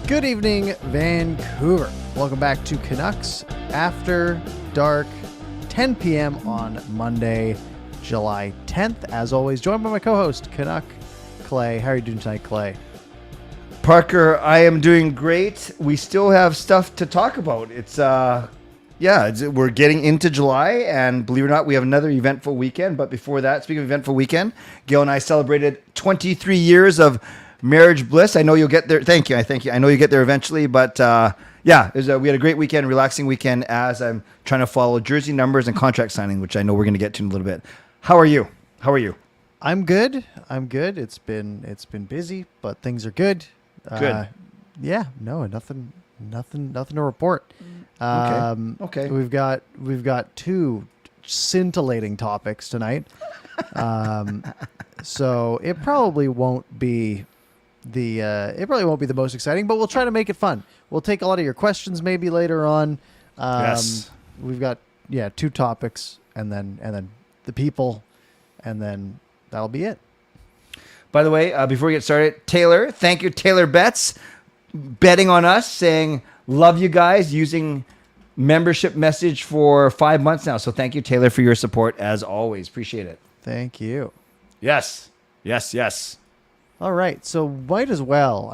Good evening, Vancouver. Welcome back to Canucks After Dark, 10 p.m. on Monday, July 10th. As always, joined by my co-host, Canuck Clay. How are you doing tonight, Clay? Parker, I am doing great. We still have stuff to talk about. We're getting into July, and believe it or not, we have another eventful weekend. But before that, speaking of eventful weekend, Gail and I celebrated 23 years of marriage bliss. I know you'll get there. Thank you. I know you get there eventually, but we had a great weekend, relaxing weekend, as I'm trying to follow jersey numbers and contract signing, which I know we're going to get to in a little bit. How are you? I'm good. It's been busy, but things are good. Good. Nothing to report. Okay. We've got two scintillating topics tonight. So it probably won't be the most exciting, but we'll try to make it fun. We'll take a lot of your questions maybe later on. Yes. We've got two topics and then the people, and then that'll be it. By the way, before we get started, Taylor, thank you, Taylor Betts, betting on us, saying, love you guys, using membership message for 5 months now. So thank you, Taylor, for your support, as always. Appreciate it. Thank you. Yes. All right, so might as well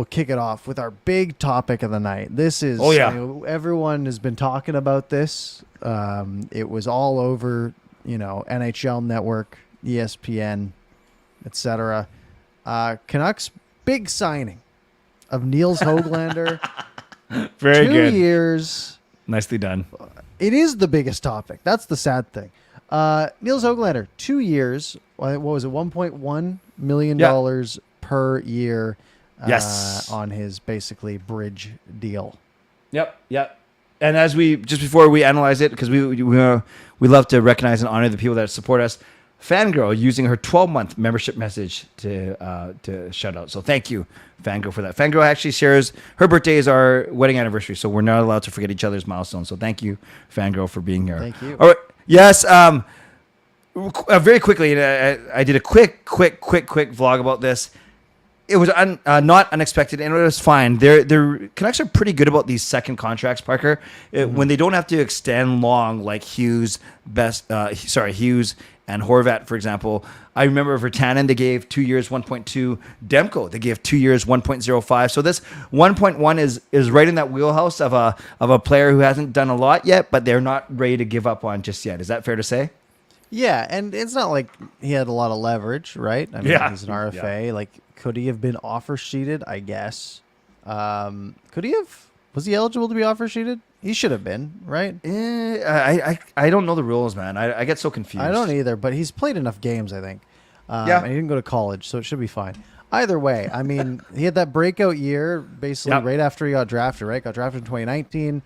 kick it off with our big topic of the night. This is, everyone has been talking about this. It was all over, NHL Network, ESPN, etc. Canucks big signing of Nils Hoglander. Very 2 good. years. Nicely done. It is the biggest topic. That's the sad thing. Nils Hoglander, 2 years. What was it? $1.1 million per year. Yes. On his basically bridge deal. Yep. And as before we analyze it, because we love to recognize and honor the people that support us. Fangirl using her 12-month membership message to shout out. So thank you, Fangirl, for that. Fangirl actually shares her birthday is our wedding anniversary, so we're not allowed to forget each other's milestones. So thank you, Fangirl, for being here. Thank you. All right. Yes. Very quickly, I did a quick vlog about this. It was not unexpected, and it was fine. Their Canucks are pretty good about these second contracts, Parker. When they don't have to extend long, like Hughes and Horvat, for example. I remember Virtanen, they gave 2 years, 1.2. Demko, they gave 2 years, 1.05. So this 1.1 is right in that wheelhouse of a player who hasn't done a lot yet, but they're not ready to give up on just yet. Is that fair to say? Yeah, and it's not like he had a lot of leverage, right? I mean, he's an RFA. Yeah. Like, could he have been offer sheeted? I guess. Could he have? Was he eligible to be offer sheeted? He should have been, right? I don't know the rules, man. I get so confused. I don't either, but he's played enough games, I think. And he didn't go to college, so it should be fine. Either way, I mean, he had that breakout year basically right after he got drafted, right? Got drafted in 2019.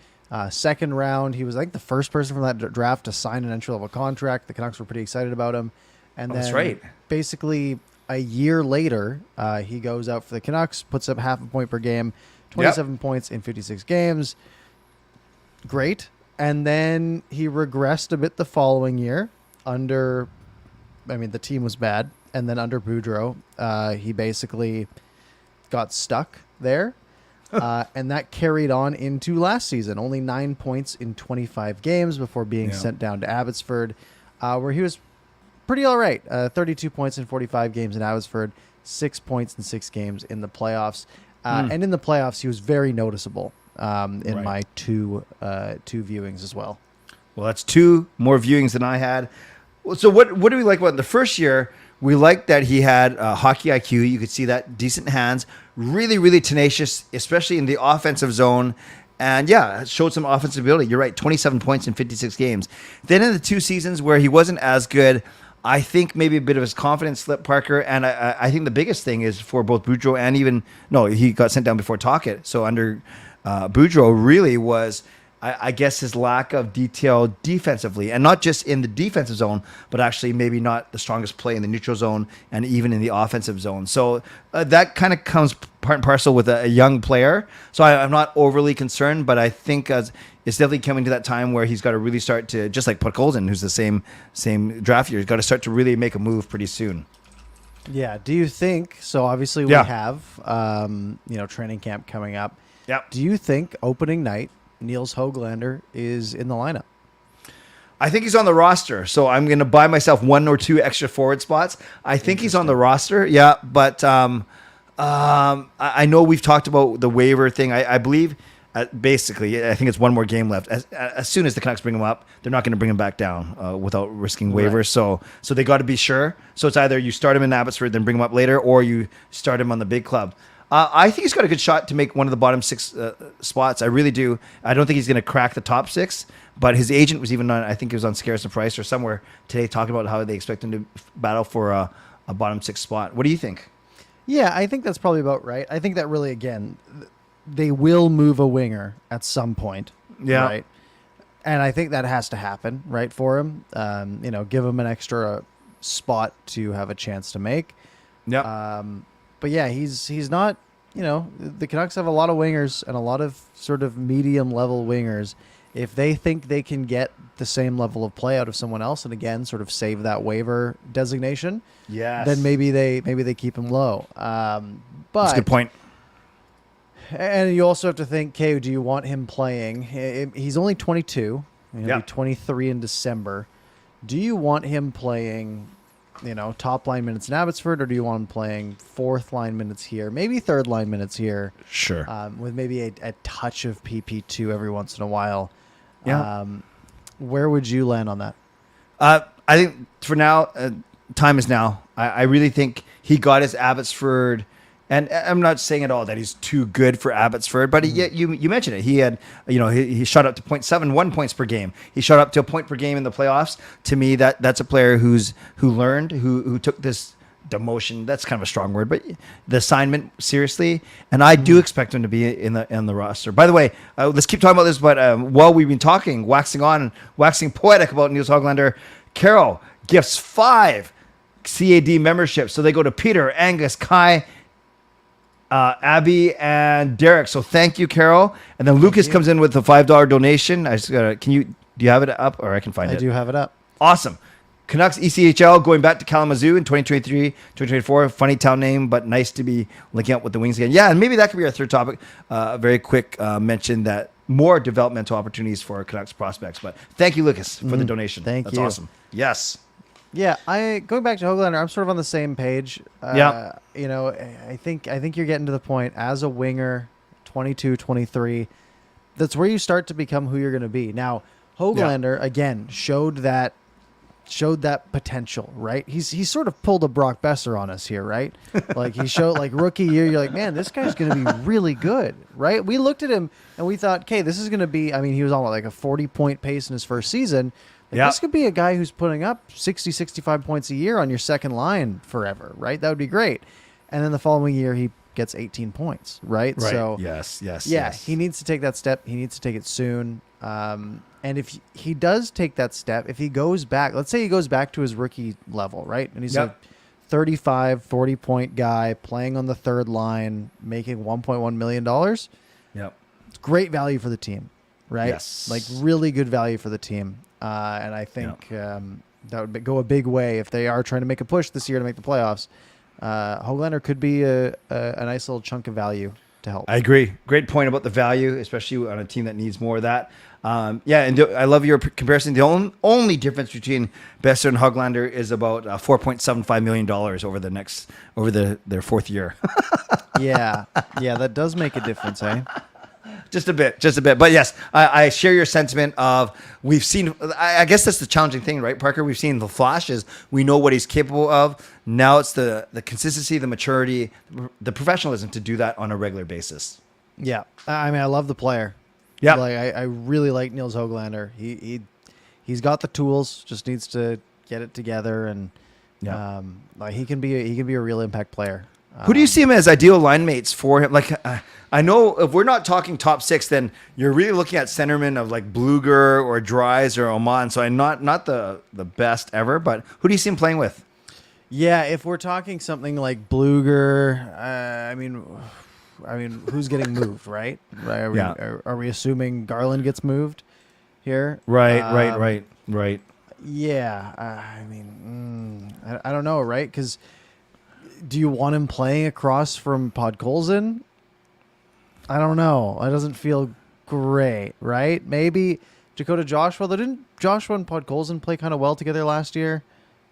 Second round, he was, I think, the first person from that draft to sign an entry-level contract. The Canucks were pretty excited about him. And then that's right. Basically, a year later, he goes out for the Canucks, puts up half a point per game, 27 points in 56 games. Great. And then he regressed a bit the following year the team was bad. And then under Boudreau, he basically got stuck there. And that carried on into last season. Only 9 points in 25 games before being sent down to Abbotsford, where he was pretty all right. 32 points in 45 games in Abbotsford, 6 points in 6 games in the playoffs. And in the playoffs, he was very noticeable in my two viewings as well. Well, that's 2 more viewings than I had. So what do we like about it? The first year? We liked that he had hockey IQ. You could see that, decent hands, really, really tenacious, especially in the offensive zone. And showed some offensive ability. You're right, 27 points in 56 games. Then in the 2 seasons where he wasn't as good, I think maybe a bit of his confidence slipped, Parker. And I think the biggest thing is for both Boudreau and he got sent down before Tocchet. So under Boudreau really was, I guess, his lack of detail defensively, and not just in the defensive zone, but actually maybe not the strongest play in the neutral zone and even in the offensive zone. So that kind of comes part and parcel with a young player. So I'm not overly concerned, but I think it's definitely coming to that time where he's got to really start to, just like Podkolzin, who's the same draft year, he's got to start to really make a move pretty soon. Yeah. Do you think so? Obviously, we Yeah. have training camp coming up. Yep. Do you think opening night Nils Hoglander is in the lineup? I think he's on the roster, so I'm going to buy myself 1 or 2 extra forward spots. I think he's on the roster, yeah, but I know we've talked about the waiver thing. I believe, basically, I think it's one more game left. As soon as the Canucks bring him up, they're not going to bring him back down without risking waivers. Right. So they got to be sure. So it's either you start him in Abbotsford, then bring him up later, or you start him on the big club. I think he's got a good shot to make one of the bottom 6 spots. I really do. I don't think he's going to crack the top 6, but his agent was even on, I think it was on Scarce and Price or somewhere today talking about how they expect him to battle for a bottom 6 spot. What do you think? Yeah, I think that's probably about right. I think that really, again, they will move a winger at some point. Yeah. Right? And I think that has to happen, right, for him. Give him an extra spot to have a chance to make. Yeah. But yeah, he's not, the Canucks have a lot of wingers and a lot of sort of medium level wingers. If they think they can get the same level of play out of someone else and again sort of save that waiver designation, then maybe they keep him low. But that's a good point. And you also have to think, okay, do you want him playing? He's only 22. He'll be 23 in December. Do you want him playing, top line minutes in Abbotsford, or do you want him playing fourth line minutes here, maybe third line minutes here? Sure. With maybe a touch of PP2 every once in a while. Yeah. Where would you land on that? I think for now, time is now. I really think he got his Abbotsford, and I'm not saying at all that he's too good for Abbotsford, but you mentioned it. He had, he shot up to 0.71 points per game. He shot up to a point per game in the playoffs. To me, that's a player who learned, who took this demotion. That's kind of a strong word, but the assignment seriously. And I do expect him to be in the roster. By the way, let's keep talking about this. But while we've been talking, waxing poetic about Nils Hoglander, Carol gifts 5 CAD memberships. So they go to Peter, Angus, Kai, Abby, and Derek. So thank you, Carol. And then Lucas comes in with a $5 donation. I just gotta. Do you have it up, or I can find it? I do have it up. Awesome. Canucks ECHL going back to Kalamazoo in 2023, 2024. Funny town name, but nice to be linking up with the Wings again. Yeah, and maybe that could be our third topic. A very quick mention that more developmental opportunities for Canucks prospects. But thank you, Lucas, for the donation. That's you. Awesome. Yes. Yeah, going back to Hoglander, I'm sort of on the same page. I think you're getting to the point as a winger, 22, 23. That's where you start to become who you're going to be. Now, Hoglander again showed that potential, right? He's sort of pulled a Brock Besser on us here, right? Like he showed, like rookie year, you're like, man, this guy's going to be really good, right? We looked at him and we thought, okay, this is going to be. I mean, he was on like a 40-point pace in his first season. This could be a guy who's putting up 60, 65 points a year on your second line forever, right? That would be great. And then the following year, he gets 18 points, right? So yes. He needs to take that step. He needs to take it soon. And if he does take that step, if he goes back, let's say he goes back to his rookie level, right? And he's a 35, 40-point guy playing on the third line, making $1.1 million. Yep. It's great value for the team, right? Yes. Like really good value for the team. And I think that would go a big way if they are trying to make a push this year to make the playoffs. Hoglander could be a nice little chunk of value to help. I agree. Great point about the value, especially on a team that needs more of that. And I love your comparison. The only difference between Besser and Hoglander is about $4.75 million over their fourth year. Yeah, that does make a difference, eh? Just a bit. But yes, I share your sentiment of we've seen, I guess that's the challenging thing, right, Parker? We've seen the flashes. We know what he's capable of. Now it's the consistency, the maturity, the professionalism to do that on a regular basis. Yeah. I mean, I love the player. Yeah. Like I really like Nils Hoglander. He's got the tools, just needs to get it together, and he can be a real impact player. Who do you see him as ideal line mates for him? Like, I know if we're not talking top 6, then you're really looking at centermen of like Bluger or Dries or Oman. So I'm not the best ever, but who do you see him playing with? Yeah, if we're talking something like Bluger, I mean, who's getting moved, right? Are we assuming Garland gets moved here? Right. Yeah, I mean, I don't know, right? Because do you want him playing across from Podkolzin? I don't know. It doesn't feel great, right? Maybe Dakota Joshua. Though didn't Joshua and Podkolzin play kind of well together last year?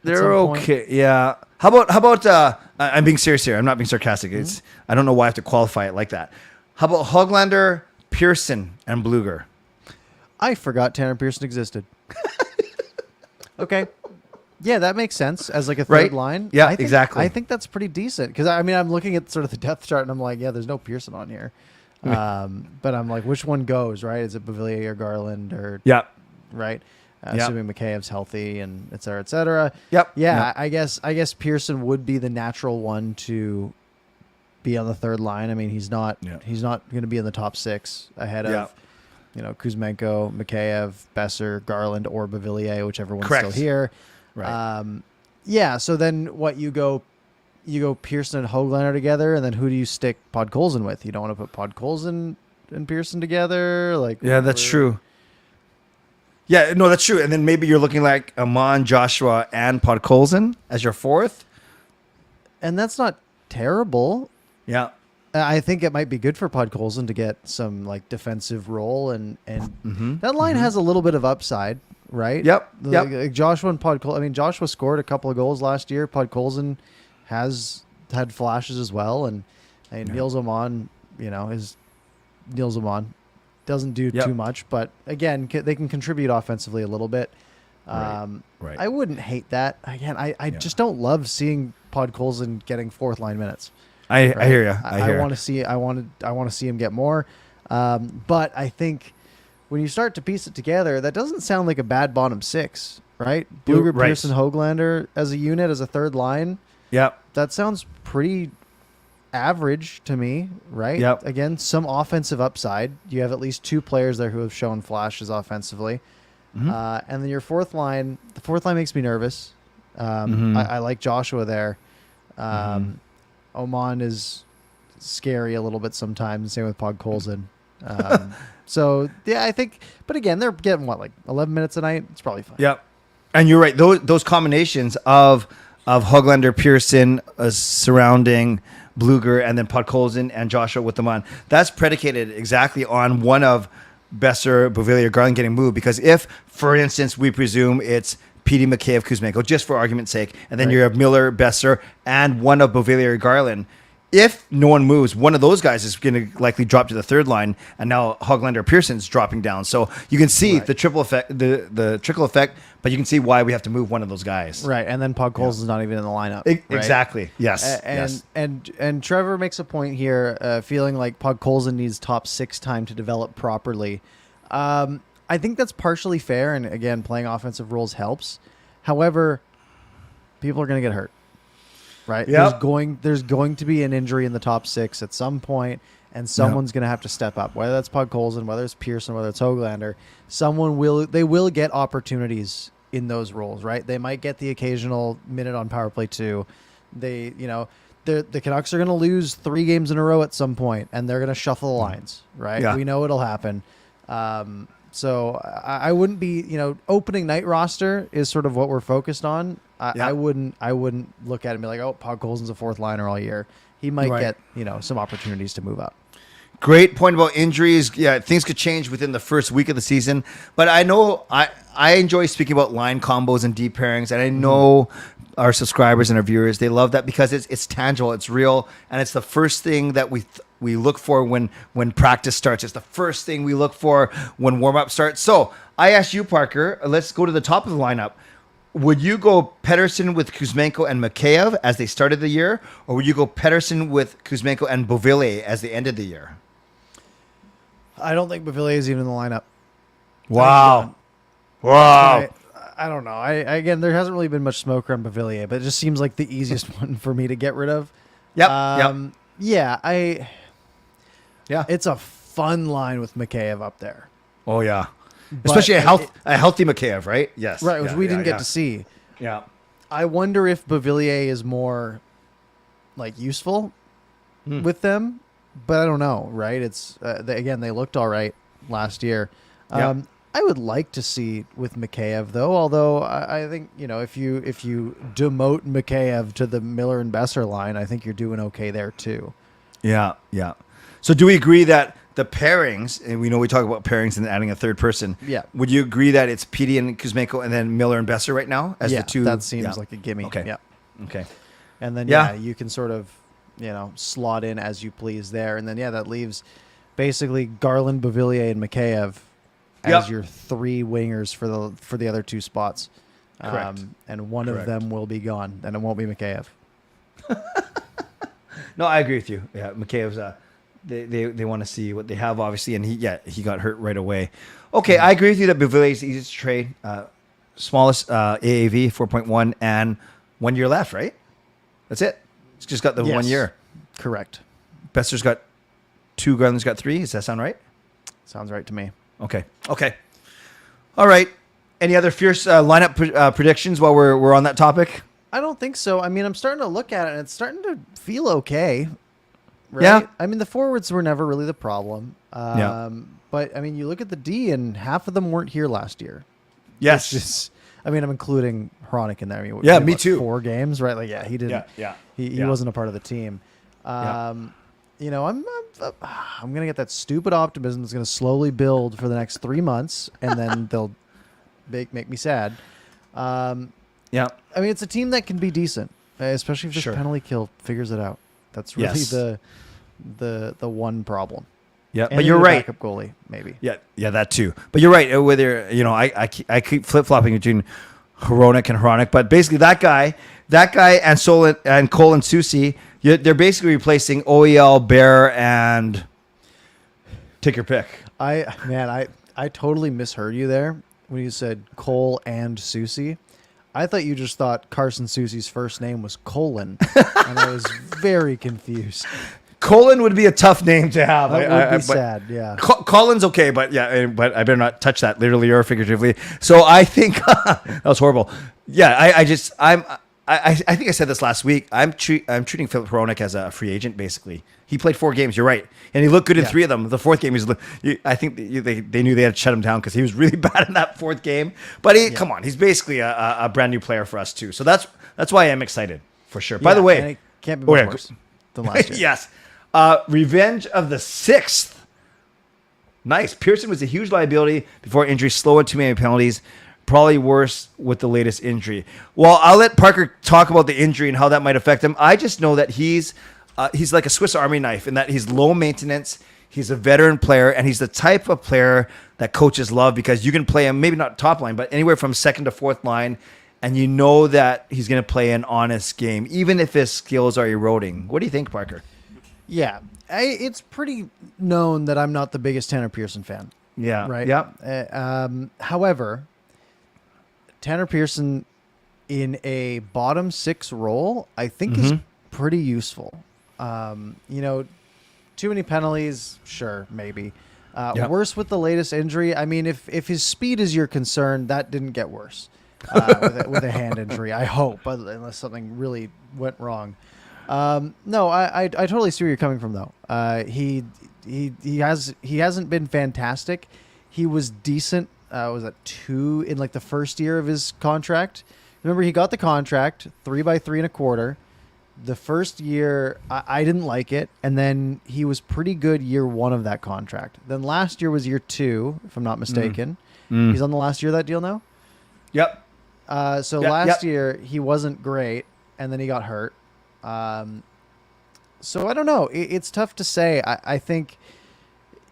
They're okay. Yeah. How about? I'm being serious here. I'm not being sarcastic. It's I don't know why I have to qualify it like that. How about Hoglander, Pearson, and Bluger? I forgot Tanner Pearson existed. Okay. Yeah, that makes sense as like a third line. Yeah, I think, exactly. I think that's pretty decent because I mean I'm looking at sort of the depth chart and I'm like, yeah, there's no Pearson on here. But I'm like, which one goes, right? Is it Beauvillier or Garland or right? Assuming Mikheyev's healthy and et cetera, et cetera. Yeah, I guess Pearson would be the natural one to be on the third line. I mean, he's not going to be in the top 6 ahead of Kuzmenko, Mikheyev, Besser, Garland, or Beauvillier, whichever one's still here. Right. So then what you go Pearson and Hoglander together, and then who do you stick Podkolzin with? You don't want to put Podkolzin and Pearson together, like that's true. Yeah, no, that's true. And then maybe you're looking like Amon, Joshua, and Podkolzin as your fourth, and that's not terrible. Yeah, I think it might be good for Podkolzin to get some like defensive role, and that line has a little bit of upside, right? Yep. Joshua and Podkolzin. I mean, Joshua scored a couple of goals last year. Podkolzin has had flashes as well, and Nils Amon, is Nils Amon. Doesn't do too much, but again, they can contribute offensively a little bit. Right. I wouldn't hate that. Again, I just don't love seeing Podkolzin getting fourth line minutes. I hear you. I want to see. I want to see him get more. But I think when you start to piece it together, that doesn't sound like a bad bottom 6, right? Bluger, Pearson, Hoglander as a unit, as a third line. Yep. That sounds pretty average to me, right? Yep. Again, some offensive upside. You have at least 2 players there who have shown flashes offensively. And then your fourth line, the fourth line makes me nervous. I like Joshua there. Oman is scary a little bit sometimes. Same with Podkolzin. So yeah, I think. But again, they're getting like 11 minutes a night. It's probably fine. Yep. And you're right. Those combinations of Hoglander, Pearson surrounding Bluger, and then Podkolzin and Joshua with them on. That's predicated exactly on one of Besser, Beauvillier, Garland getting moved. Because if, for instance, we presume it's Petey, Mikheyev, Kuzmenko, just for argument's sake, and then you have Miller, Besser, and one of Beauvillier, Garland. If no one moves, one of those guys is going to likely drop to the third line, and now Hoglander, Pearson's dropping down. So you can see the triple effect, the trickle effect, but you can see why we have to move one of those guys. Right, and then Podkolzin's not even in the lineup. Exactly. Yes. And Trevor makes a point here, feeling like Podkolzin needs top 6 time to develop properly. I think that's partially fair, and again, playing offensive roles helps. However, people are going to get hurt. Right. Yep. There's going to be an injury in the top 6 at some point, and someone's going to have to step up. Whether that's Podkolzin, whether it's Pearson, whether it's Hoglander, they will get opportunities in those roles. Right. They might get the occasional minute on power play 2. The Canucks are going to lose 3 games in a row at some point, and they're going to shuffle the lines. Right. Yeah. We know it'll happen. So I wouldn't be, opening night roster is sort of what we're focused on. I wouldn't look at it and be like, oh, Podkolzin's a fourth liner all year. He might get, some opportunities to move up. Great point about injuries. Yeah, things could change within the first week of the season. But I know I enjoy speaking about line combos and deep pairings, and I know our subscribers and our viewers, they love that because it's tangible, it's real, and it's the first thing that we look for when practice starts. It's the first thing we look for when warm-up starts. So I asked you, Parker, let's go to the top of the lineup. Would you go Pettersson with Kuzmenko and Mikheyev as they started the year, or would you go Pettersson with Kuzmenko and Beauvillier as they ended the year? I don't think Beauvillier is even in the lineup. Wow. I don't know. Again, there hasn't really been much smoke around Beauvillier, but it just seems like the easiest one for me to get rid of. Yep. Yeah, it's a fun line with Mikheyev up there. Oh yeah. Especially a healthy Mikheyev, right? Yes. Right, which we didn't get to see. Yeah. I wonder if Beauvillier is more like useful with them, but I don't know, right? It's again, they looked all right last year. Yep. I would like to see with Mikheyev though. Although I think if you demote Mikheyev to the Miller and Besser line, I think you're doing okay there too. Yeah. So do we agree that the pairings, and we know we talk about pairings and adding a third person. Yeah. Would you agree that it's Petey and Kuzmenko and then Miller and Besser right now as the two? That seems like a gimme. Okay. Yeah. Okay. And then you can sort of slot in as you please there, and then that leaves basically Garland, Beauvillier, and Mikheyev as your three wingers for the other two spots. Correct. And one of them will be gone, and it won't be Mikheyev. No, I agree with you. Yeah, Mikheyev's they want to see what they have, obviously, and he got hurt right away. Okay, I agree with you that Beauvillier is easy to trade. Smallest AAV 4.1 and 1 year left, right? That's it. It's just got the 1 year. Correct. Besser's got 2, Garland's got 3. Does that sound right? Sounds right to me. Okay. All right. Any other fierce lineup predictions while we're on that topic? I don't think so. I mean, I'm starting to look at it, and it's starting to feel okay. Right? Yeah. I mean, the forwards were never really the problem. But, I mean, you look at the D, and half of them weren't here last year. Yes. I'm including Hronik in there. I mean, me too. 4 games, right? Like, he didn't. Yeah. He wasn't a part of the team. I'm gonna get that stupid optimism that's gonna slowly build for the next 3 months, and then they'll make me sad. I mean, it's a team that can be decent, especially if this penalty kill figures it out. That's really the one problem. Yeah, And but you're right. Backup goalie, maybe. Yeah, that too. But you're right. Whether I keep flip flopping between Hronik and Hronik, but basically that guy and Solon and Cole and Susie, they're basically replacing OEL, Bear, and take your pick. I totally misheard you there when you said Cole and Susie. I thought you just thought Carson Susie's first name was Colin, and I was very confused. Colin would be a tough name to have. That would be sad, yeah. Colin's okay, but I better not touch that literally or figuratively. So I think that was horrible. Yeah, I think I said this last week. I'm treating Philip Hronik as a free agent. Basically, he played 4 games. You're right, and he looked good in 3 of them. The 4th game, I think they knew they had to shut him down because he was really bad in that 4th game. But come on, he's basically a brand new player for us too. So that's why I'm excited for sure. By the way, and it can't be much worse than last year. Yes. Revenge of the 6th. Nice. Pearson was a huge liability before injury. Slow and too many penalties. Probably worse with the latest injury. Well, I'll let Parker talk about the injury and how that might affect him. I just know that he's like a Swiss Army knife in that he's low maintenance. He's a veteran player, and he's the type of player that coaches love because you can play him, maybe not top line, but anywhere from 2nd to 4th line, and you know that he's going to play an honest game, even if his skills are eroding. What do you think, Parker? Yeah, it's pretty known that I'm not the biggest Tanner Pearson fan. Yeah. Right. Yeah. However, Tanner Pearson in a bottom 6 role, I think is pretty useful. Too many penalties, sure, maybe. Worse with the latest injury. I mean, if his speed is your concern, that didn't get worse with a hand injury. I hope, unless something really went wrong. No, I totally see where you're coming from though. He hasn't been fantastic. He was decent. Was that 2 in like the first year of his contract? Remember, he got the contract 3 by 3.25. The first year, I didn't like it, and then he was pretty good year 1 of that contract. Then last year was year 2, if I'm not mistaken. He's on the last year of that deal now. Yep. Last year he wasn't great, and then he got hurt. So I don't know. It's tough to say. I think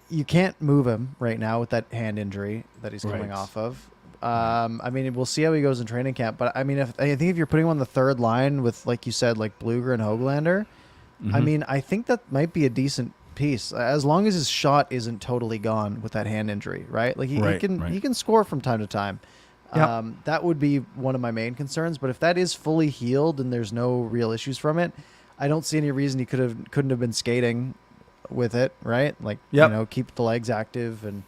you can't move him right now with that hand injury that he's coming off of. I mean, we'll see how he goes in training camp. But I mean, I think if you're putting him on the 3rd line with, like you said, like Bluger and Hoglander, I mean, I think that might be a decent piece as long as his shot isn't totally gone with that hand injury, right? Like he can score from time to time. Yep. That would be one of my main concerns. But if that is fully healed and there's no real issues from it, I don't see any reason he couldn't have been skating with it, right? Like, keep the legs active. And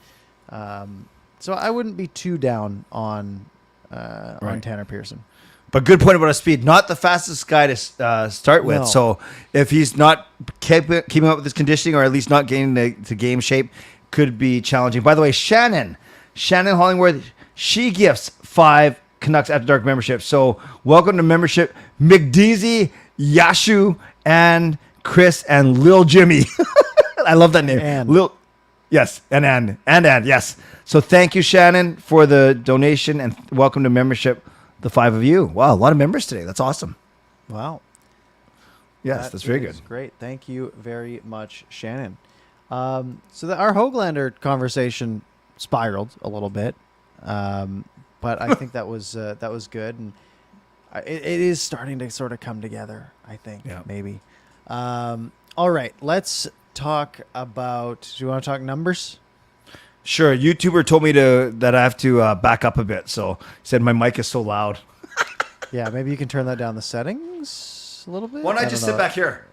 so I wouldn't be too down on Tanner Pearson. But good point about his speed. Not the fastest guy to start with. No. So if he's not keeping up with his conditioning or at least not getting to game shape, could be challenging. By the way, Shannon Shannon Hollingworth, she gifts 5 Canucks After Dark memberships. So welcome to membership, McDeezy, Yashu, and Chris, and Lil Jimmy. I love that name. And. Lil, yes, and yes. So thank you, Shannon, for the donation, and welcome to membership, the 5 of you. Wow, a lot of members today. That's awesome. Wow. Yes, that's very good. Great. Thank you very much, Shannon. So our Hoglander conversation spiraled a little bit, but I think that was good, and it is starting to sort of come together. I think maybe. All right, let's talk about. Do you want to talk numbers? Sure. YouTuber told me that I have to back up a bit, so he said my mic is so loud. Yeah, maybe you can turn that down the settings a little bit. Why don't I just sit back here?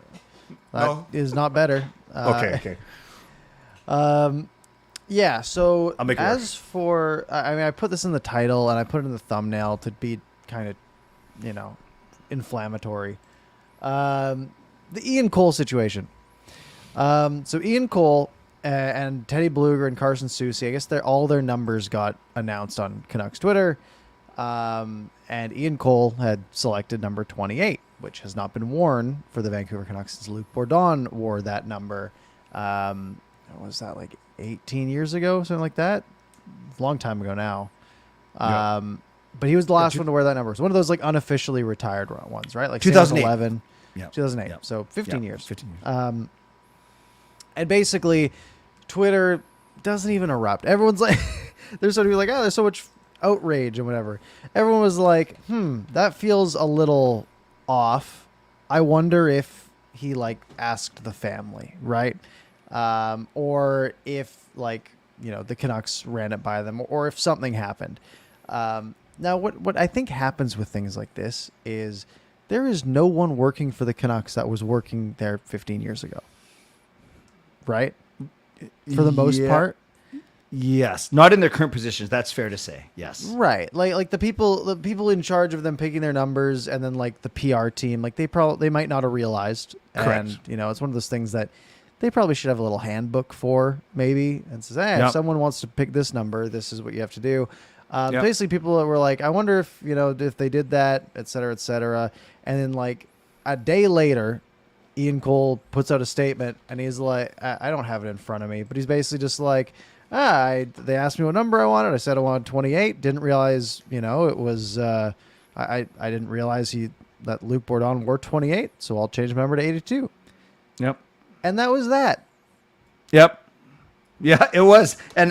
That is not better. Okay. Yeah, so I'll make it as for, I mean, I put this in the title and I put it in the thumbnail to be kind of, inflammatory. The Ian Cole situation. So Ian Cole and Teddy Bluger and Carson Soucy, I guess all their numbers got announced on Canucks Twitter. And Ian Cole had selected number 28, which has not been worn for the Vancouver Canucks since Luc Bourdon wore that number. Was that like 18 years ago, something like that? A long time ago now. But he was the last one to wear that number. It's one of those like unofficially retired ones, right? Like 2011, 2008. Yep. So 15 years. 15 years. And basically, Twitter doesn't even erupt. Everyone's like, they're sort of like, oh, there's so much outrage and whatever. Everyone was like, that feels a little off. I wonder if he like asked the family, right? Or if the Canucks ran it by them, or if something happened. Now, what I think happens with things like this is there is no one working for the Canucks that was working there 15 years ago, right? For the most part. Yes, not in their current positions. That's fair to say. Yes, right. Like the people in charge of them picking their numbers, and then like the PR team, like they might not have realized. Correct. And it's one of those things that they probably should have a little handbook for, maybe, and says, hey, if someone wants to pick this number, this is what you have to do. Basically, people were like, I wonder if they did that, et cetera, et cetera. And then like a day later, Ian Cole puts out a statement, and he's like, I don't have it in front of me, but he's basically just like, they asked me what number I wanted. I said I wanted 28. Didn't realize, it was, I didn't realize that Luc Bourdon wore 28, so I'll change my number to 82. Yep. And that was that. Yep. Yeah, it was. And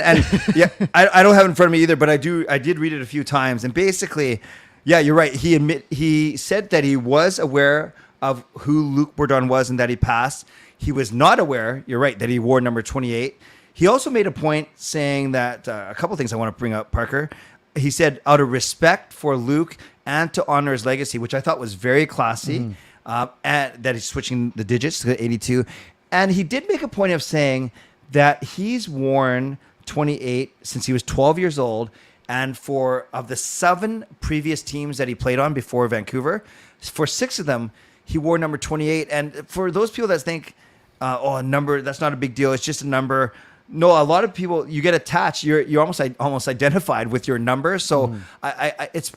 yeah, I don't have it in front of me either, but I did read it a few times. And basically, yeah, you're right. He said that he was aware of who Luc Bourdon was and that he passed. He was not aware, you're right, that he wore number 28. He also made a point saying that a couple of things I want to bring up, Parker. He said, out of respect for Luc and to honor his legacy, which I thought was very classy, and that he's switching the digits to 82. And he did make a point of saying that he's worn 28 since he was 12 years old. And of the 7 previous teams that he played on before Vancouver, for 6 of them, he wore number 28. And for those people that think, a number, that's not a big deal, it's just a number. No, a lot of people, you get attached. You're almost identified with your number. So it's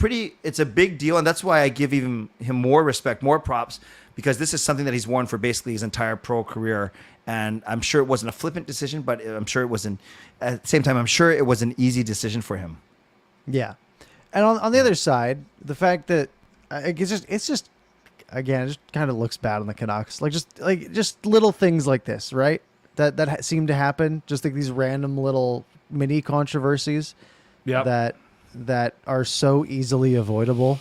a big deal, and that's why I give him more respect, more props, because this is something that he's worn for basically his entire pro career. And I'm sure it wasn't a flippant decision, but I'm sure it wasn't. At the same time, I'm sure it was an easy decision for him. Yeah, and on the other side, the fact that it's just again, it just kind of looks bad on the Canucks. Just little things like this, right? That seem to happen, just like these random little mini controversies that are so easily avoidable.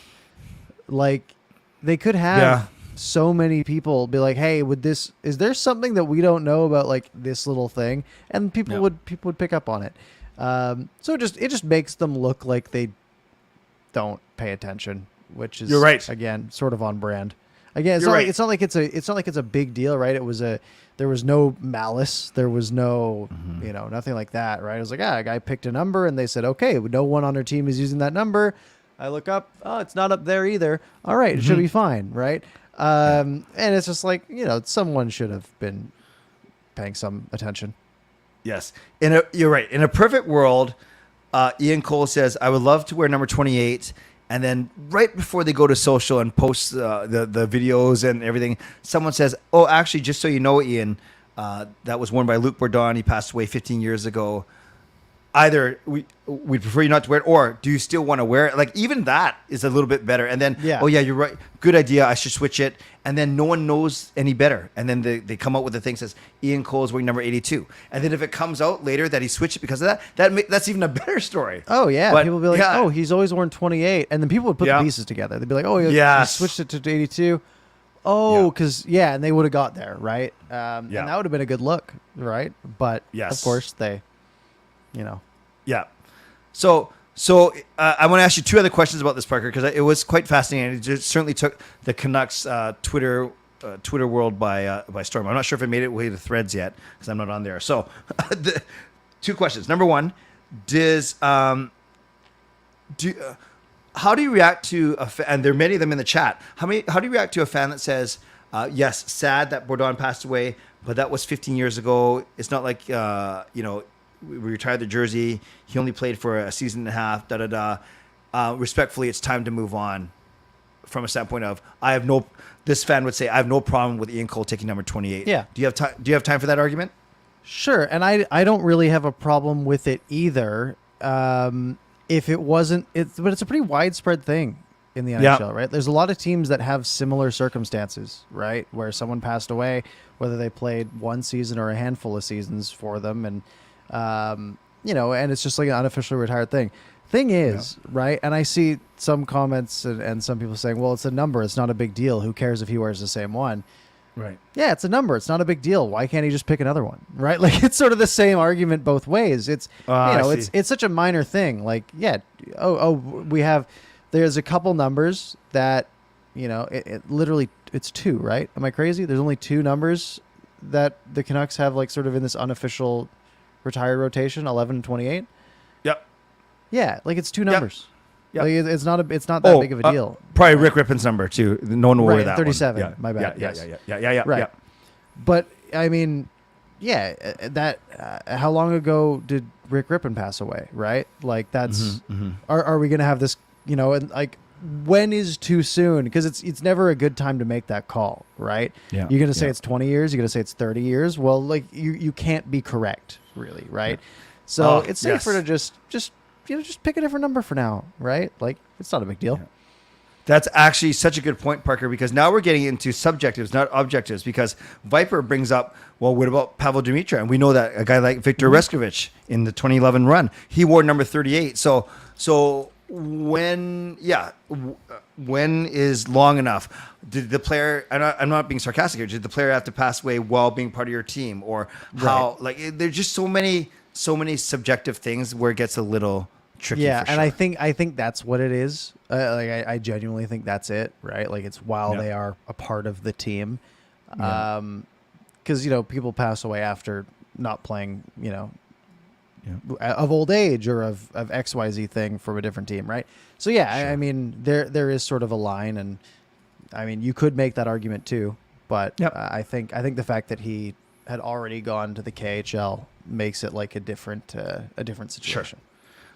Like they could have so many people be like, hey, is there something that we don't know about like this little thing? And people would pick up on it. So it just makes them look like they don't pay attention, which is You're right. Again, sort of on brand. Again, it's not like it's a big deal, right? There was no malice. There was no, nothing like that, right? It was like, a guy picked a number and they said, okay, no one on our team is using that number. I look up, it's not up there either. All right, it should be fine, right? And it's just like, someone should have been paying some attention. Yes. You're right. In a perfect world, Ian Cole says, I would love to wear number 28. And then right before they go to social and post the videos and everything, someone says, oh, actually, just so you know, Ian, that was worn by Luc Bourdon. He passed away 15 years ago. Either we prefer you not to wear it, or do you still want to wear it? Like, even that is a little bit better. And then, oh yeah, you're right. Good idea. I should switch it. And then no one knows any better. And then they come out with the thing that says Ian Cole is wearing number 82. And then if it comes out later that he switched it because of that's even a better story. Oh yeah, but, people will be like, oh, he's always worn 28, and then people would put the pieces together. They'd be like, oh, he switched it to 82. Oh, because and they would have got there, right? And that would have been a good look, right? But of course they. Yeah. So I want to ask you two other questions about this, Parker, because it was quite fascinating. It just certainly took the Canucks Twitter world by storm. I'm not sure if it made it way to Threads yet because I'm not on there. So, two questions. Number one, how do you react to and there are many of them in the chat. How do you react to a fan that says, yes, sad that Bourdon passed away, but that was 15 years ago. It's not like we retired the jersey. He only played for a season and a half. Respectfully, it's time to move on. From a standpoint of, this fan would say, I have no problem with Ian Cole taking number 28. Yeah. Do you have time? Do you have time for that argument? Sure, and I don't really have a problem with it either. If it wasn't, but it's a pretty widespread thing in the NHL, right? There's a lot of teams that have similar circumstances, right, where someone passed away, whether they played one season or a handful of seasons for them, and and it's just like an unofficially retired thing. Thing is, right, and I see some comments and some people saying, well, it's a number. It's not a big deal. Who cares if he wears the same one? Right. Yeah, it's a number. It's not a big deal. Why can't he just pick another one? Right? Like, it's sort of the same argument both ways. It's, it's such a minor thing. Like, there's a couple numbers that, it literally, it's two, right? Am I crazy? There's only two numbers that the Canucks have, like, sort of in this unofficial retired rotation, 11 and 28. Yep. Yeah, like, it's two numbers. Yep. Like, it's not that big of a deal. Probably Rick Rippon's number too. No one will worry that 37. One. My bad. Yeah. Right. But I mean, how long ago did Rick Rippon pass away? Right. Like, that's. Are we gonna have this? And like, when is too soon? Because it's never a good time to make that call, right? Yeah. You're gonna say it's 20 years. You're gonna say it's 30 years. Well, like, you can't be correct, really, right? Yeah. So it's safer to just pick a different number for now, right? Like, it's not a big deal. Yeah. That's actually such a good point, Parker, because now we're getting into subjectives, not objectives, because Viper brings up, well, what about Pavel Dimitra? And we know that a guy like Victor Reskovich in the 2011 run, he wore number 38. So when is long enough? Did the player, and I'm not being sarcastic here, did the player have to pass away while being part of your team? Or how, like, there's just so many subjective things where it gets a little tricky. Yeah, for sure. and I think that's what it is. I genuinely think that's it, right? Like, it's while they are a part of the team, because people pass away after not playing, of old age or of XYZ thing from a different team, right? So sure. I mean, there is sort of a line, and I mean, you could make that argument too, but I think the fact that he had already gone to the KHL makes it like a different situation. Sure.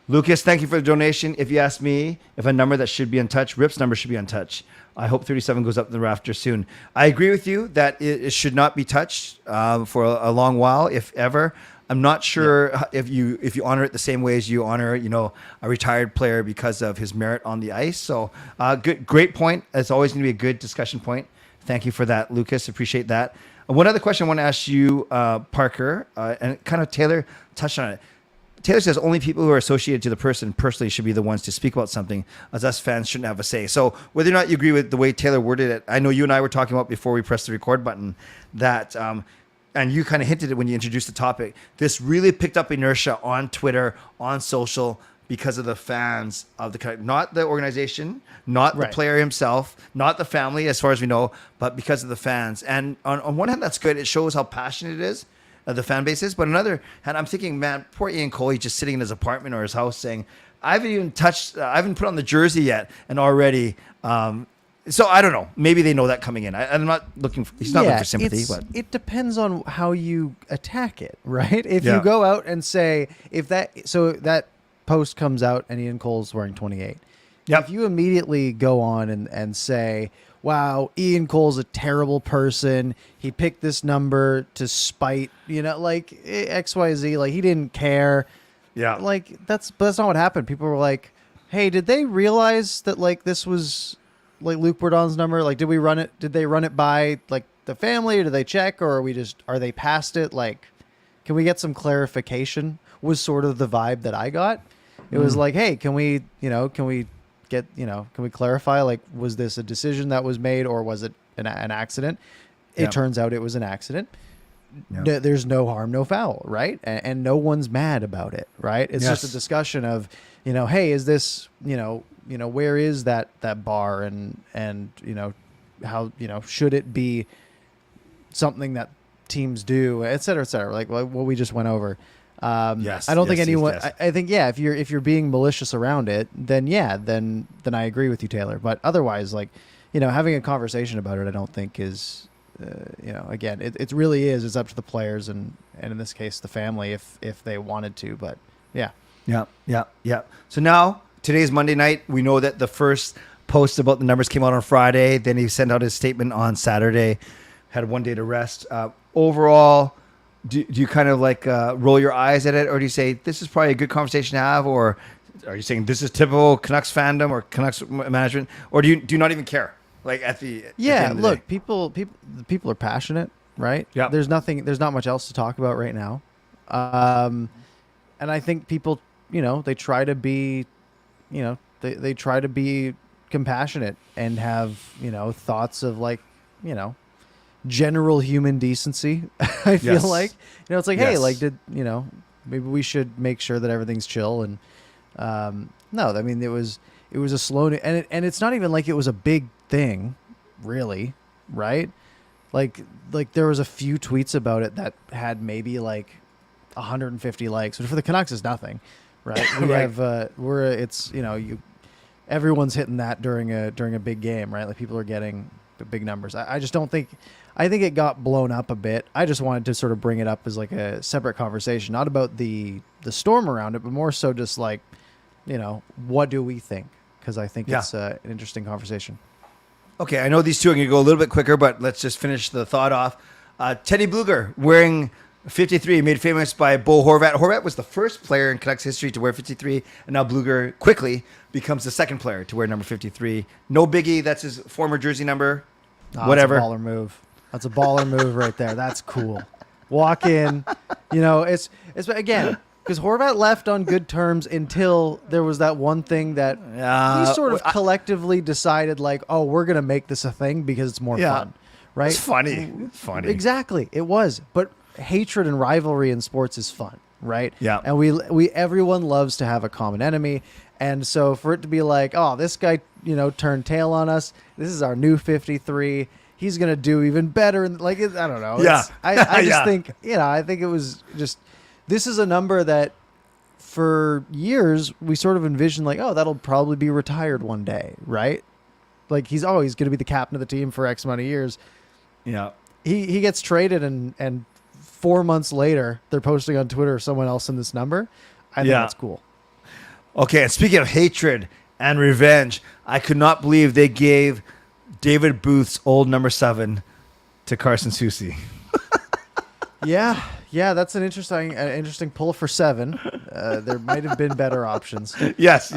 Lucas, thank you for the donation. If you ask me, if a number that should be untouched, Rip's number should be untouched. I hope 37 goes up in the rafters soon. I agree with you that it should not be touched for a long while, if ever. I'm not sure if you honor it the same way as you honor, a retired player because of his merit on the ice. So great point. It's always going to be a good discussion point. Thank you for that, Lucas. Appreciate that. One other question I want to ask you, Parker, and kind of Taylor touched on it. Taylor says only people who are associated to the person personally should be the ones to speak about something, as us fans shouldn't have a say. So whether or not you agree with the way Taylor worded it, I know you and I were talking about before we pressed the record button that, and you kind of hinted it when you introduced the topic, this really picked up inertia on Twitter, on social, because of the fans of the, not the organization, not the player himself, not the family, as far as we know, but because of the fans. And on one hand, that's good. It shows how passionate it is, the fan base is. But on the other hand, I'm thinking, man, poor Ian Cole, he's just sitting in his apartment or his house saying, I haven't put on the jersey yet, and already. So I don't know. Maybe they know that coming in. I'm not looking. He's not looking for sympathy, but it depends on how you attack it, right? If you go out and say that post comes out and Ian Cole's wearing 28. Yep. If you immediately go on and say, wow, Ian Cole's a terrible person. He picked this number to spite, like XYZ, like he didn't care. Yeah. Like that's not what happened. People were like, hey, did they realize that like this was like Luc Bourdon's number? Like, did they run it by like the family, or did they check, or are they past it? Like, can we get some clarification? Was sort of the vibe that I got. It was like, hey, can we clarify, like, was this a decision that was made, or was it an accident? It turns out it was an accident. Yep. There's no harm, no foul, right? And no one's mad about it, right? It's just a discussion of, hey, is this, where is that bar, and how, should it be something that teams do, et cetera, like what we just went over. Yes, I don't think anyone. Yes. I think if you're being malicious around it, then I agree with you, Taylor. But otherwise, like, having a conversation about it, I don't think is, again, it really is. It's up to the players and in this case the family if they wanted to. But yeah. So now today's Monday night. We know that the first post about the numbers came out on Friday. Then he sent out his statement on Saturday. Had one day to rest. Overall, do you kind of like roll your eyes at it, or do you say this is probably a good conversation to have, or are you saying this is typical Canucks fandom or Canucks management, or do you not even care? Like at the end of the day? People are passionate, right? Yeah. There's not much else to talk about right now, and I think people, they try to be, they try to be compassionate and have thoughts of like general human decency. I feel like, it's like, hey, like, maybe we should make sure that everything's chill. And no, I mean, it was a slow, and it's not even like it was a big thing, really, right? Like there was a few tweets about it that had maybe like 150 likes, which for the Canucks is nothing, right? We have everyone's hitting that during a big game, right? Like people are getting big numbers. I just don't think. I think it got blown up a bit. I just wanted to sort of bring it up as like a separate conversation, not about the storm around it, but more so just like, what do we think? Because I think it's an interesting conversation. Okay, I know these two are going to go a little bit quicker, but let's just finish the thought off. Teddy Bluger wearing 53, made famous by Bo Horvat. Horvat was the first player in Canucks history to wear 53, and now Bluger quickly becomes the second player to wear number 53. No biggie. That's his former jersey number. Whatever. That's a baller move. That's a baller move right there. That's cool. Walk in. It's again, because Horvat left on good terms until there was that one thing that we sort of collectively decided, like, oh, we're going to make this a thing because it's more fun. Right? It's funny. Exactly. It was. But hatred and rivalry in sports is fun, right? Yeah. And we everyone loves to have a common enemy. And so for it to be like, oh, this guy, turned tail on us. This is our new 53. He's going to do even better. And like, I don't know. Yeah. I just think, I think it was just, this is a number that for years we sort of envisioned like, oh, that'll probably be retired one day. Right. Like he's always going to be the captain of the team for X amount of years. Yeah. He gets traded and 4 months later they're posting on Twitter someone else in this number. I think that's cool. Okay, and speaking of hatred and revenge, I could not believe they gave David Booth's old number 7 to Carson Soucy. Yeah, that's an interesting pull for 7. There might have been better options. Yes.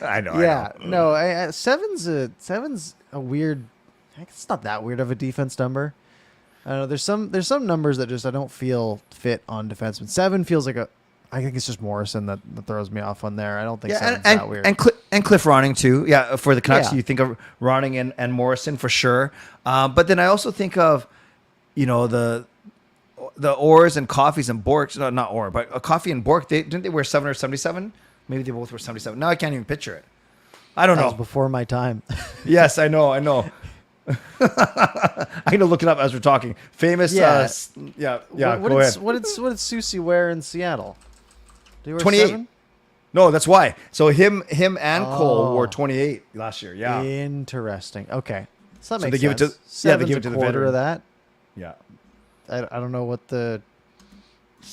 I know. Yeah, no, seven's a weird. It's not that weird of a defense number. I don't know. There's some numbers that just I don't feel fit on defensemen. 7 feels like I think it's just Morrison that throws me off on there. I don't think 7's that weird. And Cliff Ronning too. Yeah, for the Canucks, you think of Ronning and Morrison for sure. But then I also think of, the Orrs and Coffees and Borks. Not Orr, but Coffee and Bork. Didn't they wear 7 or 77? Maybe they both were 77. Now I can't even picture it. I don't know. That was before my time. Yes, I know. I'm going to look it up as we're talking. Famous. Go ahead. What did Soucy wear in Seattle? Did he wear 28. 7? No, that's why. So him and Cole wore 28 last year. Yeah. Interesting. Okay. So that makes they give sense. it to they give a it to the quarter veteran. of that. Yeah. I don't know what the.